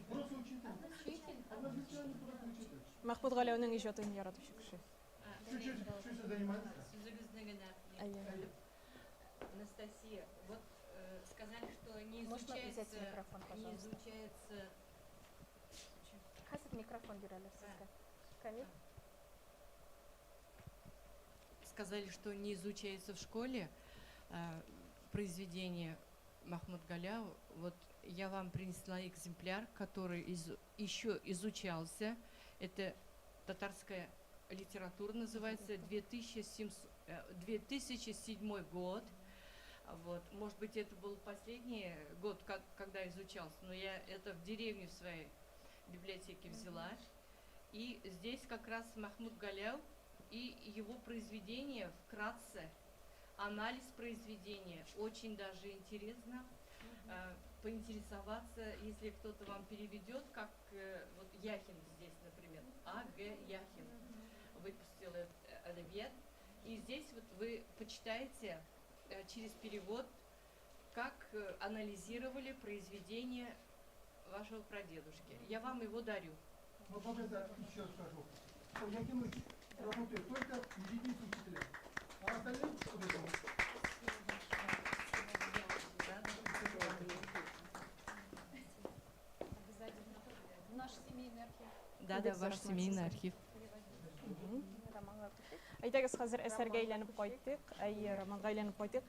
Просто учитель. Однозначно просто учитель. Махмуд Галиевның ижатын яратучы кеше. Чуть-чуть занимается. Анастасия, вот сказали, что не Можно взять изучается, микрофон, пожалуйста? Хасид микрофон бирали сізге. Камиль? Сказали, что не изучается в школе произведение Махмуда Галиева. Вот я вам принесла экземпляр, который еще изучался. Это татарская литература, называется, 2007 год. Вот. Может быть, это был последний год, когда изучался, но я это в деревне в своей библиотеке взяла. И здесь как раз Махмуд Галиев и его произведение вкратце, анализ произведения. Очень даже интересно поинтересоваться, если кто-то вам переведет, как вот Яхин здесь, например, А.Г. Яхин выпустил «Адабият». И здесь вот вы почитаете через перевод, как анализировали произведение вашего прадедушки. Я вам его дарю. Вот это еще скажу. Яхин работает только единицы учителя. А остальные по-другому. Наш семейный архив. Да, ваш семейный архив. Әйтегез, хәзер әсәргә әйләнеп кайттык, романга әйләнеп кайттык.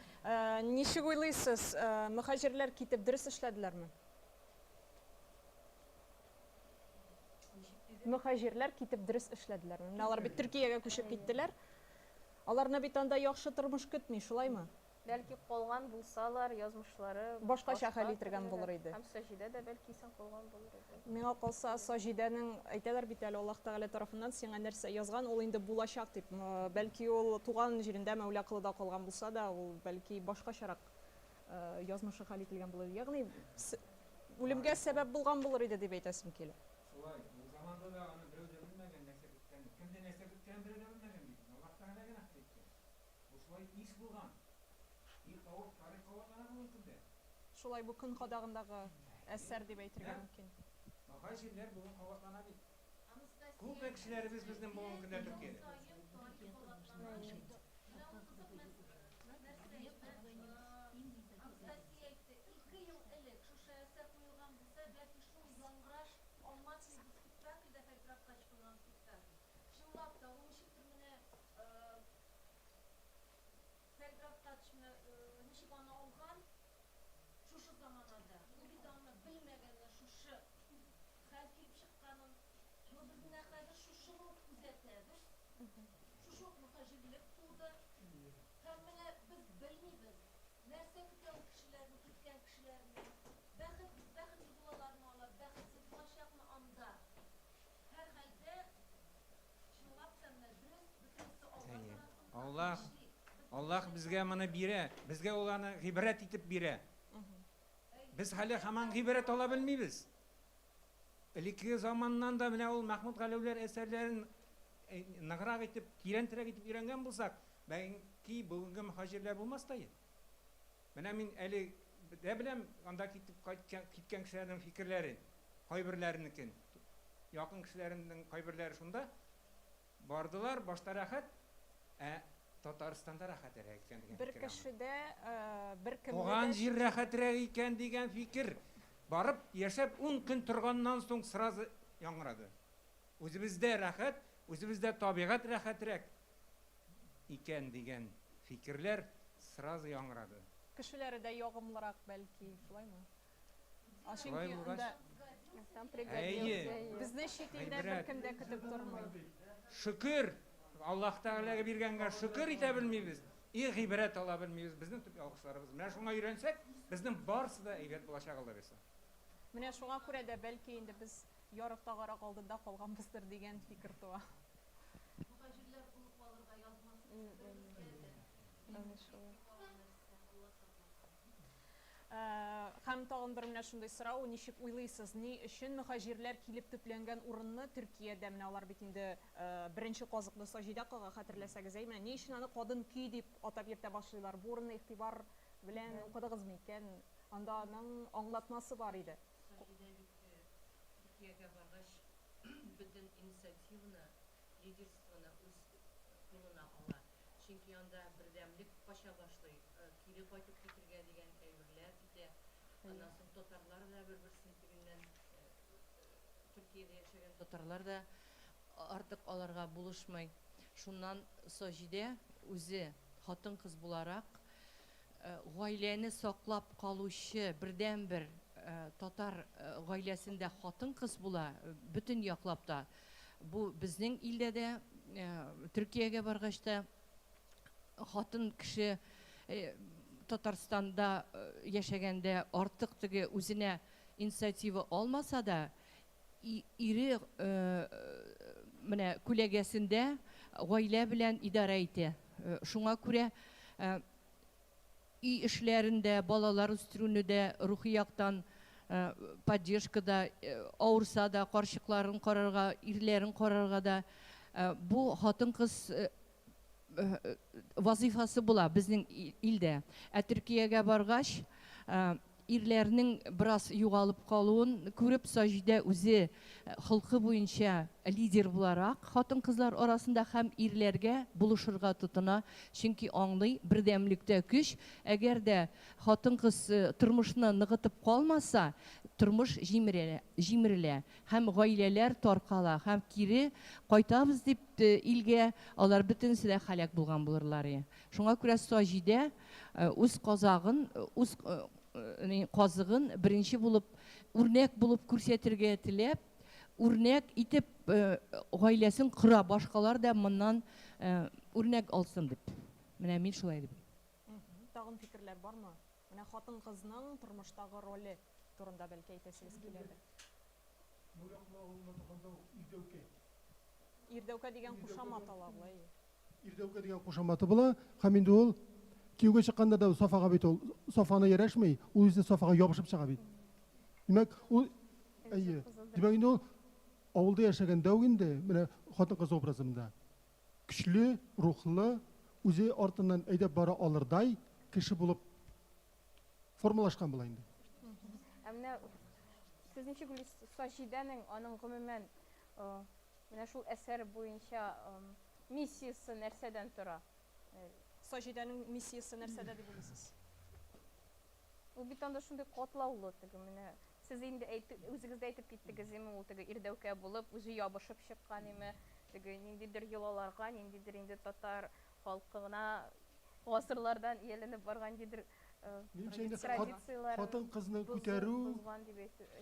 Ничек уйлыйсыз, мөхаҗирләр китеп дөрес эшләделәрме? мөхаҗирләр китеп дөрес эшләделәр. Менә алар бит Төркиягә күчеп киттеләр. Аларны бит анда яхшы тормыш көтми, шулаймы? Бәлки калган булсалар, язмышлары Башкача хәл итергән булыр иде. Һәм Саҗидә дә бәлки исән калган булыр иде. Миңа калса, Саҗидәнең әйтәләр бит әле Аллаһ Тәгалә тарафыннан сиңа нәрсә язган, ул инде булачак дип. Бәлки ул туган җирендә Мәүлә Кылыда калган булса да, ул бәлки башкачарак язмышы хәл ителгән булыр. Ягъни үлемгә сәбәп булган булыр иде дип әйтәсем килә. Шулай, ул заманда да аны берәү дә белмәгән, нәрсә көткән, кемдә нәрсә көткән берәү дә белмәгән бит. Аллаһ Тәгалә генә әйткән. Бу шулай иш булган. И тавык тарих калган ул көндә. Шулай бу көн кадагындагы әсәр дип әйтергә мөмкин. Мөхаҗирләр бүген кабатлана бит. Күп кешеләребез безнең бүген көндә Төркиядә. Аллаһ безгә моны бирә, безгә ул аны гыйбрәт итеп бирә. Без хәле һаман гыйбрәт ала белмибез. Элекке заманнан да менә ул Мәхмүд Галәүләр әсәрләрен ныграк итеп, тирәнтерәк итеп өйрәнгән булсак, бәлки бүгенге мөхаҗирләр булмас та иде. Менә мин әле дә беләм, анда киткән кешеләрнең фикерләрен, кайберләренекен, якын кешеләрнең кайберләре шунда бардылар, башта рәхәт, Татарстанда рәхәтрәк икән дигән. Бер кешедә бер кемдә Туган җир рәхәтрәк икән дигән фикер барып яшәп 10 көн торганнан соң сразу яңгырады. Үзебездә рәхәт, үзебездә табигать рәхәтрәк икән дигән фикерләр сразу яңгырады. кешеләре дә ягымлырак бәлки, шулаймы? Шулай булгач, Там әйе, пригодился. Безне чит илдә бер кем дә көтеп тормый. шөкер, Аллаһ Тәгаләгә биргәнгә шөкер итә белмибез. И гыйбрәт ала белмибез. Безнең төп алкышларыбыз. Менә шуңа өйрәнсәк, безнең барысы да әйбәт булачак алда бирсә. Менә шуңа күрә дә бәлки инде без ярык тагарак алдында калганбыздыр дигән фикер туа. Һәм тагын бер менә шундый сорау, ничек уйлыйсыз, ни өчен мөхаҗирләр килеп төпләнгән урынны Төркиядә менә алар бит инде беренче казыкны Саҗидә кага хәтерләсәгез, менә ни өчен аны кадын көй дип атап йөртә башлыйлар? Бу урынны игътибар белән укыдыгызмы икән? Анда аның аңлатмасы бар иде. Türkiye'ye barış bütün inisiyatifini, liderstwini öz kılına ala. Çünkü yanda birdemlik başa başlay. Kiri kaytıp getirge degen evrler ite. Ondan soň Tatarlar da bir-birsinden Türkiye'de yaşayan Tatarlar da artık alarga buluşmay. Şundan Sojide özü hатын kız bularak gaileni saklap kaluşu birden-bir Tatar gailesinde hатын kız bula bütün yaklapta. Bu bizning ilde de Türkiye'ye bargaçta hатын kişi Tatarstanda yaşaganda artık tege özüne inisiyativa olmasa da iri mene kolegesinde gaile bilen idare ite. Şuna göre iyi işlerinde, balalar üstünlüğünde, ruhiyaktan поддержкада, ауырса да, қаршықларын қарарға, ирлерін қарарға да, bu hатын kız vazifası bula bizning ilde. Türkiye'ye bargaç, irlerinin biraz yugalıp kalıbın көріп Sojide özü halkı boyunca lider bularak hатын kızlar arasında hem irlerge buluşurga tutuna. Çünkü anlay birdemlikte güç. Eğer de hатын kız turmuşunu nıgıtıp kalmasa, turmuş jimrile. Hem gaileler tarkala, hem kiri kaytabız deyip ilge alar bütünsi de halak bulgan bulurlar. Şuna göre Sojide öz kazağın, öz қазығын бірінші болып, үрнек болып көрсетірге тілеп, үрнәк итеп гаиләсен кыра, башкалар да моннан үрнәк алсын дип. Менә мин шулай дип. Тагын фикерләр бармы? Менә хатын кызның тормыштагы роле турында бәлки әйтәсегез киләдер. Ирдәүкә дигән кушамат ала булай. Ирдәүкә дигән кушаматы була, һәм инде ул кияүгә чыкканда да Сафага бит ул Сафаны ярашмый, ул үзе Сафага ябышып чыга бит. Димәк, ул димәк инде ул авылда яшәгәндә үк инде менә хатын-кыз образында көчле, рухлы, үзе артыннан әйдәп бара алырдай кеше булып формалашкан була инде. Менә сезнеңчә Саҗидәнең аның гомумән менә шул әсәр буенча миссиясе нәрсәдән тора? Саҗидәнең миссиясе нәрсәдә дип уйлыйсыз? Ул бит анда шундый катлаулы теге менә сез инде үзегез дә әйтеп киттегез име, ул теге ирдәүкә булып үзе ябышып чыккан име, теге ниндидер йолаларга, ниндидер инде татар халкына гасырлардан ияләнеп барган дидер традициялар. Хатын-кызны күтәрү,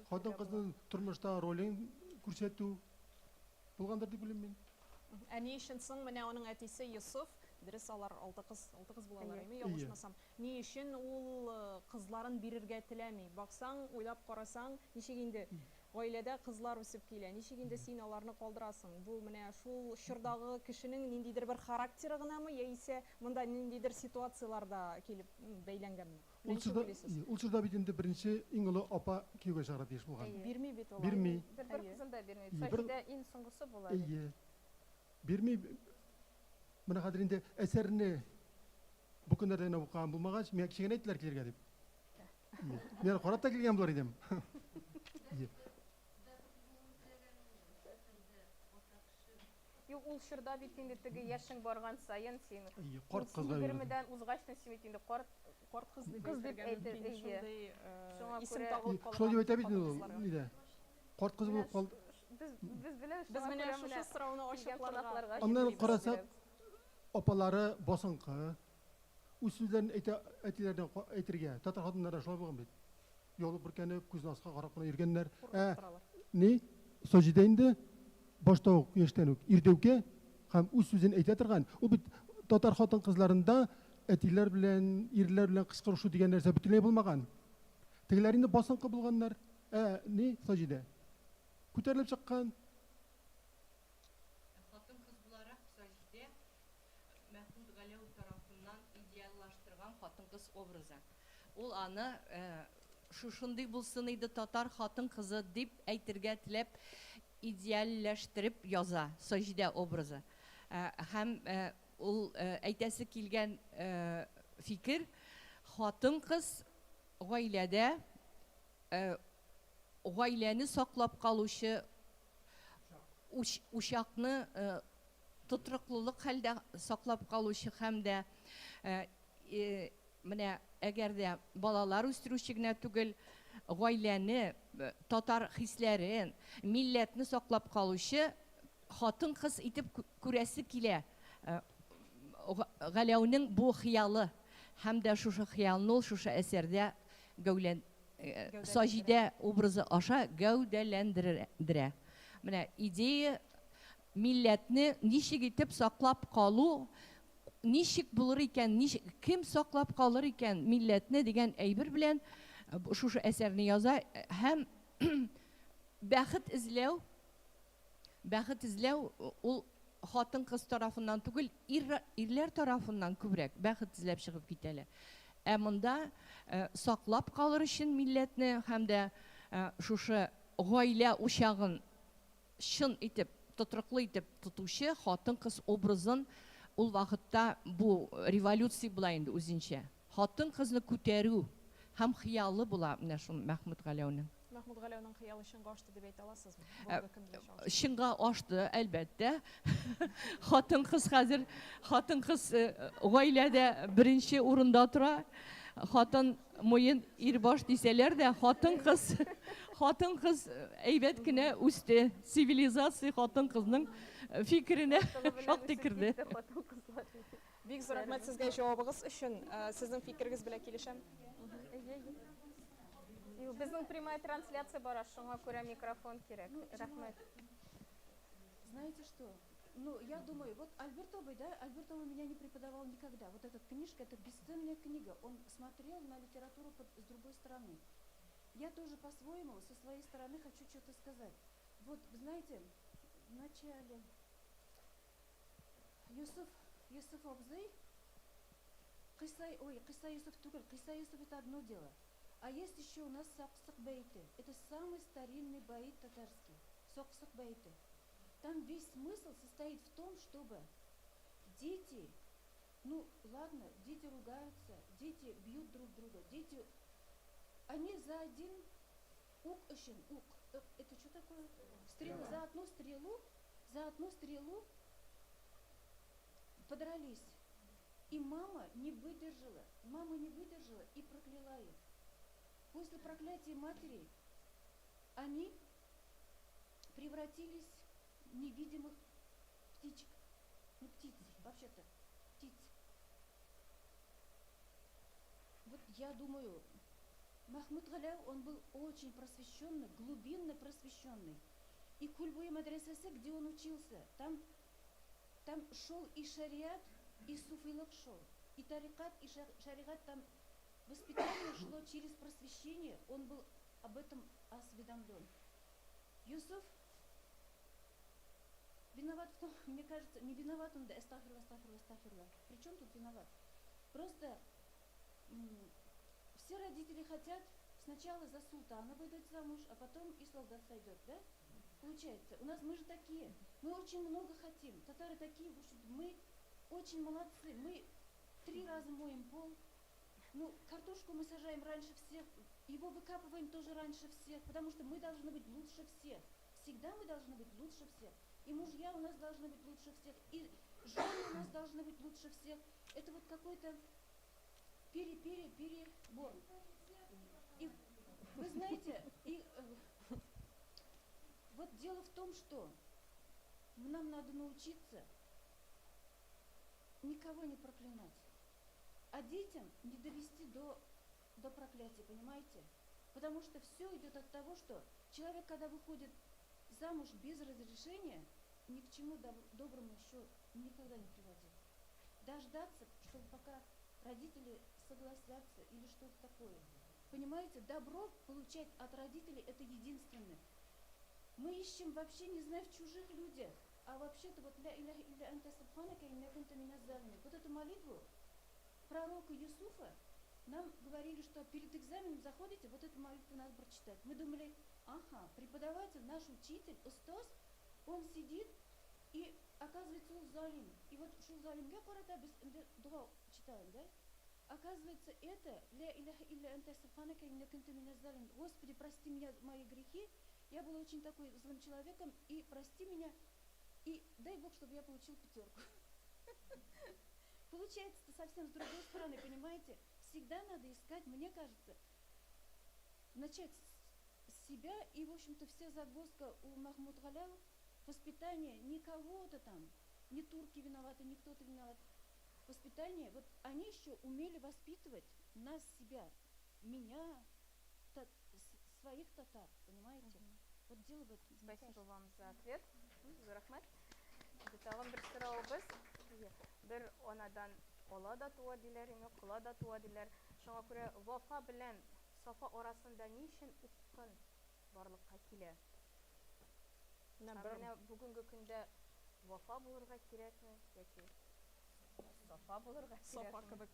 хатын-кызның тормышта ролен күрсәтү булгандыр дип уйлыйм мин. Ә ни өчен соң менә аның әтисе Йосыф, дөрес алар 6 кыз булалар име, ялгышмасам. Ни өчен ул кызларын бирергә теләми? Баксаң, уйлап карасаң, ничек инде гаиләдә кызлар үсеп килә, ничек инде син аларны калдырасың? Бу менә шул чордагы кешенең ниндидер бер характеры гынамы, яисә монда ниндидер ситуацияларда килеп бәйләнгәнме? Ул чорда бит инде беренче иң олы апа кияүгә чыгара тиеш булган. Бирми бит ул. Бирми. Бер кызын да бирми. Саҗидә иң соңгысы була. Бирми. Менә хәзер инде әсәрне бу көннәрдә укыган булмагач, миңа кичегә әйттеләр килергә дип. Мен карап та килгән булар идем. Юк, ул чорда бит инде теге яшең барган саен син. Карт кызга. 20-дән узгачтан син бит инде карт кыз дип әйтергә. Исем тагылып калган. Шулай дип әйтә бит ул нидә? Карт кыз булып калды. Без менә шушы сорауны ачыкларга. Аннан карасак, апалары басынкы, үз сүзләрен әйтиләрдән әйтергә. Татар хатыннары шулай булган бит. Ялып бүркәнеп, күзен аска карап кына йөргәннәр. Ни? Саҗидә инде башта ук яшьтән үк ирдәүкә һәм үз сүзен әйтә торган. Ул бит татар хатын-кызларында әтиләр белән, ирләр белән кычкырышу дигән нәрсә бөтенләй булмаган. Тегеләр инде басынкы булганнар. Ни Саҗидә? Күтәрелеп чыккан. Хатын-кыз буларак Саҗидә Мәхмүд Галәү тарафыннан идеаллаштырган хатын-кыз образы. Ул аны шушындый булсын иде татар хатын-кызы дип әйтергә теләп идеалләштереп яза Саҗидә образы. Һәм ул әйтәсе килгән фикер хатын-кыз гаиләдә гаиләне саклап калучы ушакны тотрыклылык хәлдә саклап калучы һәм дә менә әгәр дә балалар үстерүче генә түгел, гаиләне, татар хисләрен, милләтне саклап калучы хатын-кыз итеп күрәсе килә. Галәүнең бу хыялы һәм дә шушы хыялны ул шушы әсәрдә Саҗидә образы аша гәүдәләндерә. Менә идея милләтне ничек итеп саклап калу, ничек булыр икән, кем саклап калыр икән милләтне дигән әйбер белән шушы әсәрне яза һәм бәхет эзләү ул хатын-кыз тарафыннан түгел, ирләр тарафыннан күбрәк бәхет эзләп чыгып китәләр. Ә монда саклап калыр өчен милләтне һәм дә шушы гаилә учагын чын итеп, тотрыклы итеп тотучы хатын-кыз образын ул вакытта бу революция була инде үзенчә. Хатын-кызны күтәрү һәм хыялы була менә шул Мәхмүд Галәүнең. Мәхмүд Галәүнең хыялы чынга ашты дип әйтә аласызмы? Чынга ашты, әлбәттә. Хатын-кыз хәзер гаиләдә беренче урында тора. Хатын муен ирбаш дисәләр дә, хатын-кыз әйбәт кенә үсте. Цивилизация хатын-кызның фикеренә шактый кирде. Бик зур рәхмәт сезгә җавабыгыз өчен. Сезнең фикерегез белән килешәм. Біздің прямая трансляция бар, шуңа күрә микрофон керек. Ну, Рахмет. Знаете что? Ну, я думаю, вот Альберт Обой, да, Альберт Обой меня не преподавал никогда. Вот эта книжка, это бесценная книга. Он смотрел на литературу с другой стороны. Я тоже по-своему, со своей стороны хочу что-то сказать. Вот, знаете, в начале Юсуф Абзый, Киса Юсуф Тугр, Киса Юсуф это одно дело. А есть еще у нас Соксок Бейты. Это самый старинный баит татарский. Соксок Бейты. Там весь смысл состоит в том, чтобы дети, ну ладно, дети ругаются, дети бьют друг друга, дети, они за один ук, это что такое? Стрелу, за одну стрелу подрались. И мама не выдержала и прокляла их. После проклятия матери они превратились в невидимых птичек. Ну, птиц, вообще-то, птиц. Вот я думаю, Махмуд Галяу, он был очень просвещенный, глубинно просвещенный. И Кульбуи мадресасы, где он учился, там шел и шариат, и суфилок шел, и тарикат, и шариат, там воспитание шло через просвещение, он был об этом осведомлен. Юсуф виноват в том, мне кажется, не виноват он, да, астагфирулlah. При чем тут виноват? Просто все родители хотят сначала за султана выдать замуж, а потом и солдат сойдет, да? Получается, мы же такие, мы очень много хотим, татары такие, в общем, мы очень молодцы, мы 3 раза моем пол, ну, картошку мы сажаем раньше всех, его выкапываем тоже раньше всех, потому что мы должны быть лучше всех, всегда мы должны быть лучше всех, и мужья у нас должны быть лучше всех, и жены у нас должны быть лучше всех, это вот какой-то перебор. И вы знаете, вот дело в том, что нам надо научиться никого не проклинать, а детям не довести до проклятия, понимаете? Потому что все идет от того, что человек, когда выходит замуж без разрешения, ни к чему доброму еще никогда не приводит. Дождаться, чтобы пока родители согласятся или что-то такое. Понимаете, добро получать от родителей это единственное. Мы ищем вообще, не знаю, в чужих людях, а вообще-то вот ля иляха илля анта субханака инна кунта миназ залимин. Вот эту молитву пророка Юсуфа нам говорили, что перед экзаменом заходите, вот эту молитву надо прочитать. Мы думали, ага, преподаватель, наш учитель, устаз, он сидит и оказывается он залим. И вот шул залимге карата без дуа читаем, да? Оказывается, это ля иляха илля анта субханака инна кунта миназ залимин. Господи, прости меня мои грехи. Я была очень такой злым человеком, и прости меня, и дай Бог, чтобы я получил 5. Получается, совсем с другой стороны, понимаете, всегда надо искать, мне кажется, начать с себя, и, в общем-то, вся загвоздка у Махмуд Галяу, воспитание не кого-то там, не турки виноваты, не кто-то виноват, воспитание, вот они еще умели воспитывать нас, себя, меня, своих татар, понимаете? Вот дело в этом. Спасибо вам за ответ. Рахмет. Тагын бер сораубыз. Бер анадан ала да туа диләр, име кыла да туа диләр. Шуңа күрә Вафа белән Сафа арасында ни өчен уккан барлыкка килә? Менә бүгенге көндә Вафа булырга кирәкме яки Сафа булырга кирәкме? Сафа кебек.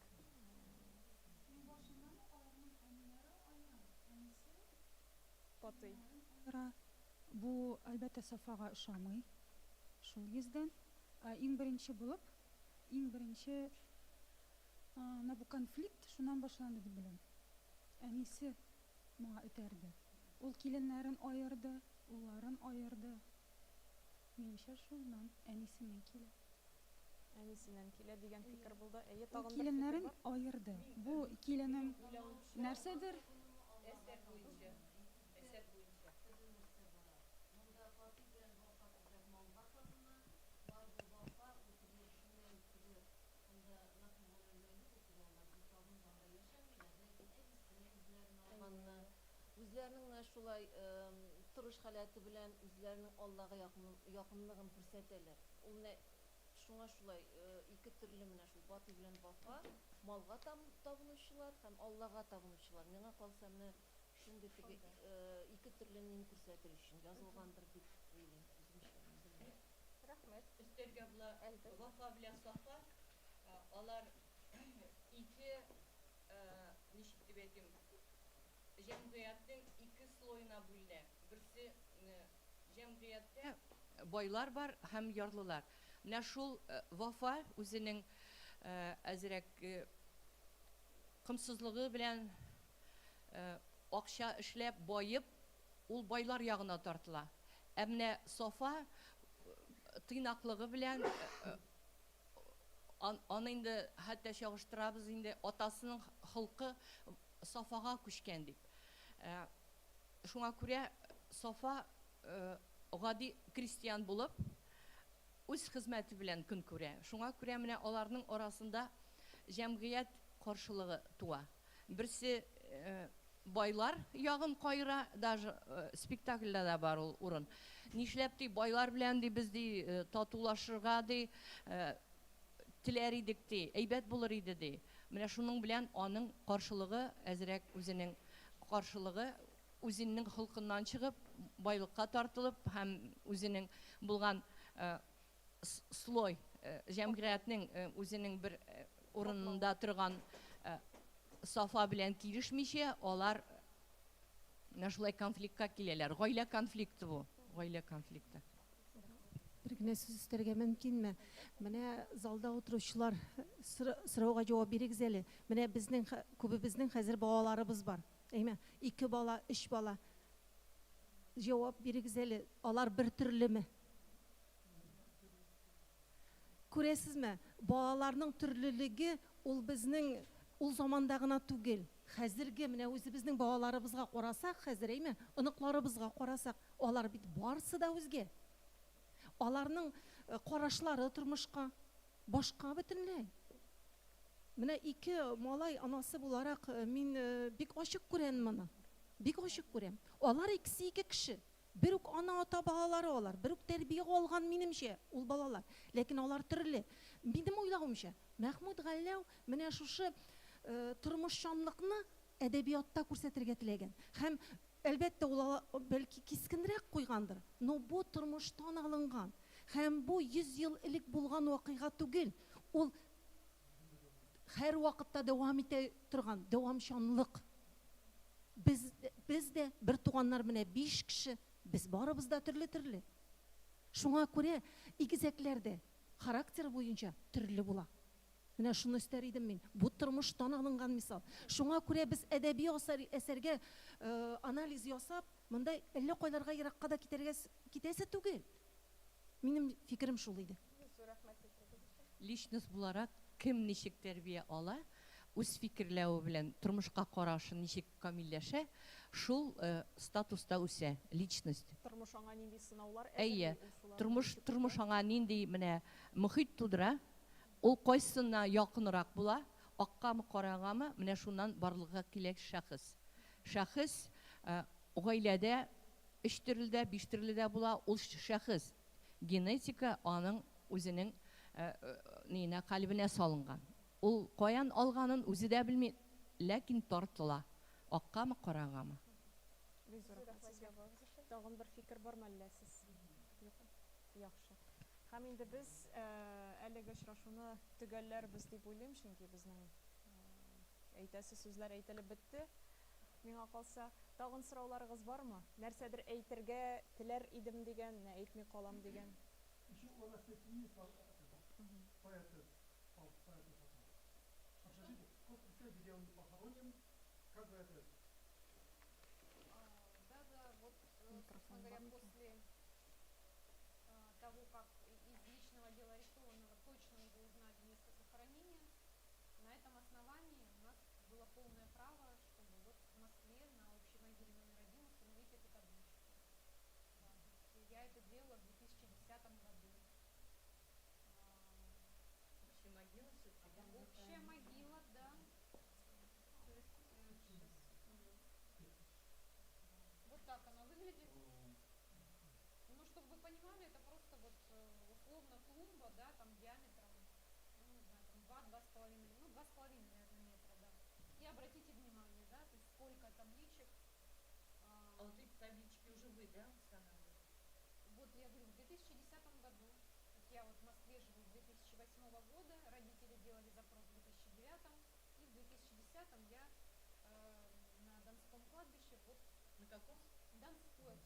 Батый. Бу әлбәттә Сафага ошамый. Шул йөздән иң беренче булып, бу конфликт шуннан башланды дип беләм. Әнисе моңа үтәрде. Ул киленнәрен аерды, улларын аерды. Минемчә шуннан әнисеннән килә. Әнисеннән килә дигән фикер булды. Әйе, Ул тагын бер киленнәрен аерды. Бу киленең нәрсәдер Эсер буенча. үзләренең шулай торыш халаты белән үзләренең Аллага якынлыгын күрсәтәләр. Ул шуңа шулай ике төрле менә шул Батый белән Вафа, малга табынучылар һәм Аллага табынучылар. Миңа калса менә шундый ике төрле күрсәтер өчен язылгандыр дип уйлыйм. Рахмет. Өстәргә була Вафа белән Сафа, алар ике ничек дип әйтим, җәмгыятьнең ике слоена бүленә. Берсе җәмгыятьтә байлар бар һәм ярлылар. Менә шул Вафа үзенең әзрәк кымсызлыгы белән акча эшләп байып, ул байлар ягына тартыла. Ә менә Сафа тыйнаклыгы белән аны инде хәтта чагыштырабыз инде атасының хылкы Сафага күчкән дип. Шуңа күрә Сафа гади крестьян булып үз хезмәте белән көн күрә. Шуңа күрә менә аларның арасында җәмгыять каршылыгы туа. Берсе байлар ягын кайыра, даже спектакльдә дә бар ул урын. Нишләп ди байлар белән ди без ди татулашырга ди теләр идек ди, әйбәт булыр иде ди. Менә шуның белән аның каршылыгы әзрәк үзенең каршылыгы үзенең хылкыннан чыгып, байлыкка тартылып һәм үзенең булган слой җәмгыятьнең үзенең бер урынында торган Сафа белән килешмичә, алар шулай конфликтка киләләр. Гаилә конфликты бу, гаилә конфликты. Бер генә сүз өстәргә мөмкинме? Менә залда утыручылар сорауга җавап бирегез әле. Менә безнең күбебезнең хәзер балаларыбыз бар. Әйме, 2 бала, 3 бала. Җавап бирегез әле. Алар бер төрлеме? Күрәсезме? Балаларның төрлелеге ул безнең ул заманда гына түгел. Хәзерге менә үзебезнең балаларыбызга карасак, хәзер әйме, оныкларыбызга карасак, алар бит барысы да үзгә. Аларның карашлары тормышка башка бөтенләй. Менә 2 малай анасы буларак мин бик ачык күрәм моны. Бик ачык күрәм. Алар икесе 2 кеше. Бер үк ана ата балалары алар, бер үк тәрбия алган минемчә ул балалар. Ләкин алар төрле. Минем уйлавымча, Мәхмүд Галәү менә шушы тормышчанлыкны әдәбиятта күрсәтергә теләгән. Һәм әлбәттә ул бәлки кискенрәк куйгандыр, но бу тормыштан алынган. Һәм бу 100 ел элек булган вакыйга түгел. Ул һәр вакытта дәвам итә торган дәвамчанлык. Без дә бер туганнар менә 5 кеше, без барыбыз да төрле-төрле. Шуңа күрә игезәкләрдә характер буенча төрле була. Менә шуны өстәр идем мин. Бу тормыштан алынган мисал. Шуңа күрә без әдәби әсәргә анализ ясап, мондай әллә кайларга еракка да китәсе түгел. Минем фикерем шул иде. Личность буларак кем ничек тәрбия ала, үз фикерләү белән тормышка карашы ничек камилләшә, шул статуста үсә личность. Тормыш аңа нинди сынаулар Әйе, тормыш аңа нинди менә мөхит тудыра, ул кайсына якынрак була, аккамы карагамы, менә шуннан барлыгы килә шәхес. Шәхес гаиләдә 3 төрледә, 5 төрледә була, ул шәхес. Генетика аның үзенең нинә калбинә салынган. Ул каян алганын үзе дә белми, ләкин тартыла. Аккамы карагамы. Тагын бер фикер бармы әллә сез? Яхшы. Һәм инде без әлеге очрашуны төгәлләрбез дип уйлыйм, чөнки безнең әйтәсе сүзләр әйтелеп бетте. Миңа калса, тагын сорауларыгыз бармы? Нәрсәдер әйтергә теләр идем дигән, әйтми калам дигән. Да, вот, собственно говоря, после того, как из личного дела арестованного точно его узнали место захоронения, на этом основании у нас было полное право, чтобы вот в Москве на общей могиле номер 1 установить эту табличку. Да, я это делала в 2010 году. Общая могила все-таки. Общая могила, да. То есть, вы понимали, это просто вот условно клумба, да, там диаметром, ну, не знаю, там 2-2,5, ну, 2,5, наверное, метра, да. И обратите внимание, да, то есть сколько табличек. А вот эти таблички уже вы, да, устанавливаете? Вот я говорю, в 2010 году, то есть я вот в Москве живу с 2008 года, родители делали запрос в 2009, и в 2010 я на Донском кладбище, вот На каком? Донское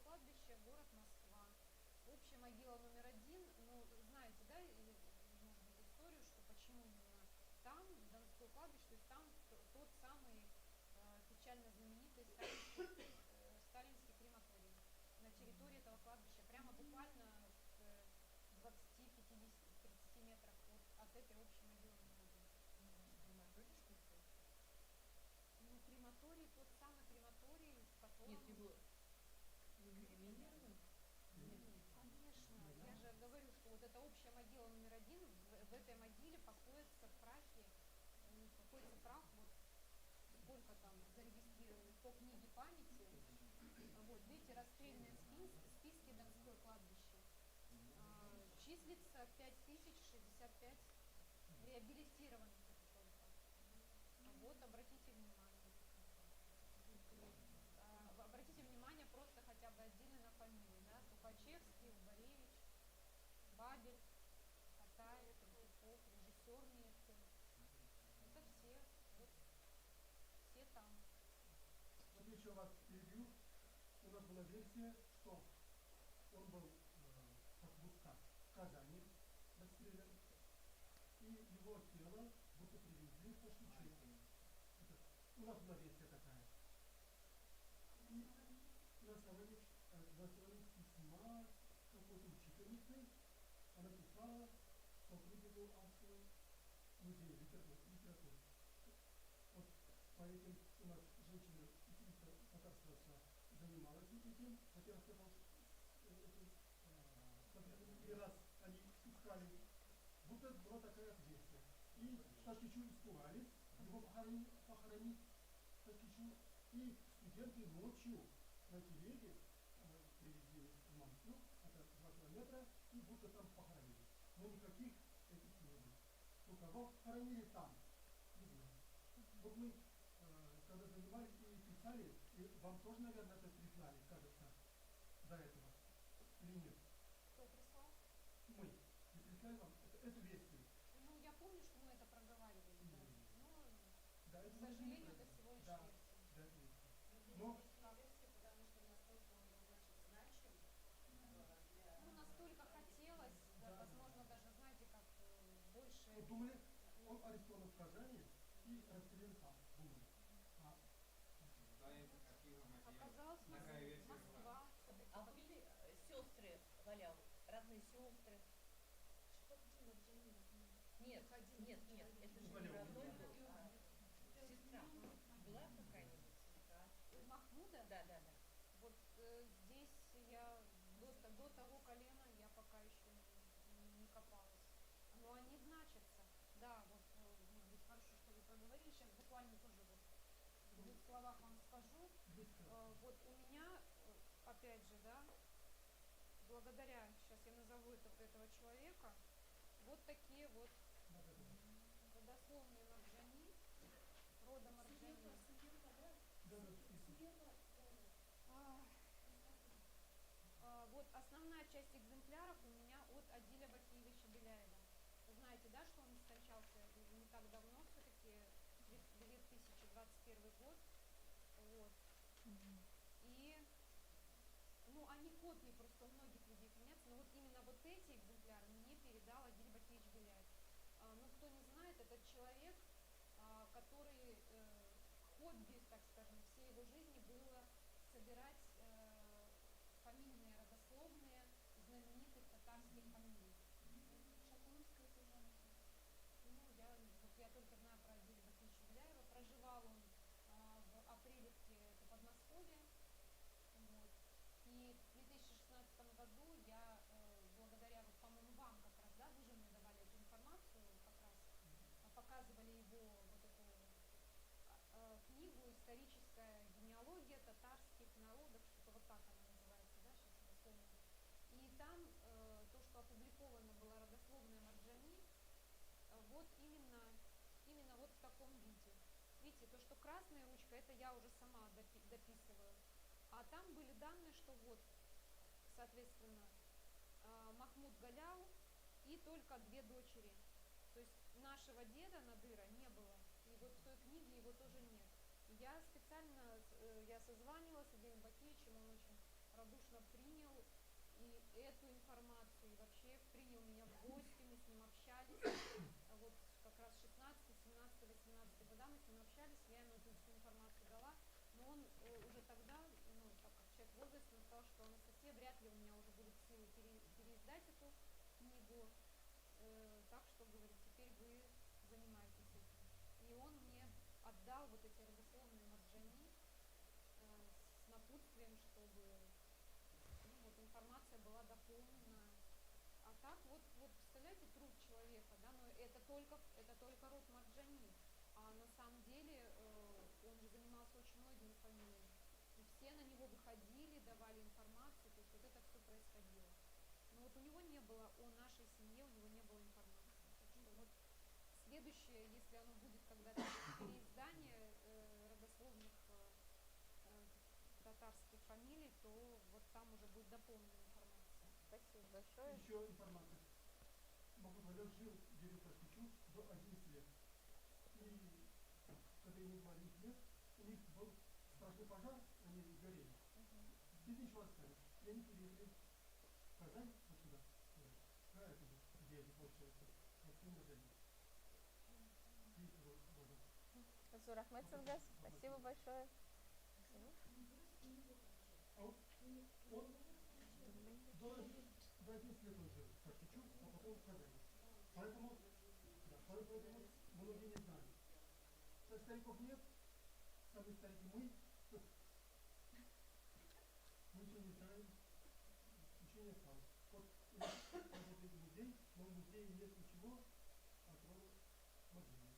кладбище, город Москва. Общая могила номер 1, ну, знаете, да, может быть, историю, что почему именно там, Донское кладбище, то есть там тот самый печально знаменитый сталинский крематорий на территории этого кладбища, прямо буквально в 20-50-30 метрах от этой общей могилы номер 1. Крематорий, что ли? Ну, крематорий, тот самый крематорий, в котором... Нет, его инкриминировали? Конечно, я же говорю, что вот эта общая могила номер 1, в этой могиле покоятся прахи, покоится прах, вот сколько там зарегистрировано по книге памяти, вот, видите, расстрельные списки Донское кладбище, числится 5065 реабилитированных только. Вот, обратите внимание. Обратите внимание просто хотя бы отдельно на фамилии, да, Тухачевский, Убаревич, Бабель, Татаев, Третьяков, режиссер Миртин. Это все, вот, все там. Вот еще вас перебью. У нас была версия, что он был как будто в Казани расстрелян, и его тело будто привезли в Пашичу. У нас была версия такая. И на основании письма какой-то учительницы она писала сотруднику Австрии музея литературы. Вот по этим у нас женщина из татарского занималась этим, хотя я сказал, и раз они искали, будто была такая версия. И Пашичу испугались, его похоронить Пашичу, и студенты ночью на телеге привезли в Москву, это 2 километра, и будто там похоронили. Но никаких этих не было. Но кого хоронили там, не знаю. Вот мы, когда занимались и писали, и вам тоже, наверное, это прислали, кажется, до этого, или нет? Кто прислал? Мы. Не прислали вам эту версию? Ну, я помню, что мы это проговаривали, да. Но, да, к сожалению, это всего лишь да, версия. Да, это версия. Но потому что настолько он был, значит, значим для... Ну, настолько хотелось, да, возможно, даже, знаете, как больше... Вот думали, он арестован в Казани и расстрелян там, думали. Оказалось, Москва. А были сестры Валяу, родные сестры? Нет, это же не родной был, а сестра. Была какая-нибудь сестра? У Махмуда? Да. Вот здесь я до того колена я пока еще не копалась. Но они значатся. Да, вот, может быть, хорошо, что вы проговорили. Сейчас буквально тоже вот в 2 словах вам скажу. Вот у меня, опять же, да, благодаря, сейчас я назову этого человека, вот такие вот родословные Марджани, рода Марджани. Вот основная часть экземпляров у меня от Адиля Бакиевича Беляева. Вы знаете, да, что он скончался не так давно, все-таки 2021 год. Вот. И, ну, они копии просто у многих людей хранятся, но вот именно вот эти экземпляры мне передал Адиль Бакиевич Беляев. Ну, кто не знает, этот человек, который хобби, так скажем, всей его жизни было собирать фамильные родословные знаменитых татарских фамилий. Шаклунская тоже. Ну, я только знаю про Адиля Бакиевича Беляева. Проживал он в Апрелевке, это Подмосковье. Вот. И в 2016 году я, благодаря, вот, по-моему, вам как раз, да, вы же мне давали эту информацию, как раз показывали его вот эту книгу «Историческая генеалогия татарских народов», что-то вот так она там то, что опубликовано была родословная Марджани, вот именно вот в таком виде. Видите, то, что красная ручка, это я уже сама дописываю. А там были данные, что вот, соответственно, Махмуд Галяу и только 2 дочери. То есть нашего деда Надыра не было. И вот в той книге его тоже нет. И я специально, я созванивалась с Игорем Бакиевичем, он очень радушно принял и эту информацию, и вообще принял меня в гости, мы с ним общались. Вот как раз 16, 17, 18 года мы с ним общались, я ему эту всю информацию дала, но он уже тогда, ну, так как человек в возрасте, он сказал, что Анастасия, вряд ли у меня уже будут силы переиздать эту книгу, так что, говорит, теперь вы занимаетесь этим. И он мне отдал вот эти родословные Марджани с напутствием, чтобы вот информация была дополнена. А так вот представляете, труд человека, да, но это только род Марджани, а на самом деле он же занимался очень многими фамилиями, и все на него выходили, давали информацию, то есть вот это все происходило. Но вот у него не было, о нашей семье у него не было информации. Так что вот следующее, если оно будет когда-то переиздание родословных татарских фамилий, то вот там уже будет дополнена информация. Спасибо большое. Еще информация. Махмуд Галяу жил в деревне Таскичу до 11 лет. И когда ему было 11 лет, у них был страшный пожар, они сгорели. Без ничего остались. И они переехали в Казань, вот сюда. Где они, получается, в Марджани. Зурахмет Сызгас, спасибо большое. А вот он до 11 лет он жил в Таскичу, а потом в Казани. Поэтому многие не знали. Стариков нет, самые старики мы. Мы ничего не знаем, ничего не осталось. Вот у нас работает музей, но в музее нет ничего, кроме Марджани.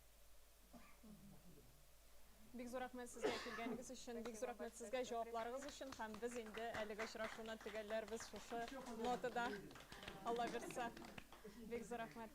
Бик зур рахмет сезгә килгәнегез өчен, бик зур рахмет сезгә җавапларыгыз өчен һәм без инде әлеге очрашуны төгәлләрбез шушы нотада. Алла бирсә. Бик зур рахмет.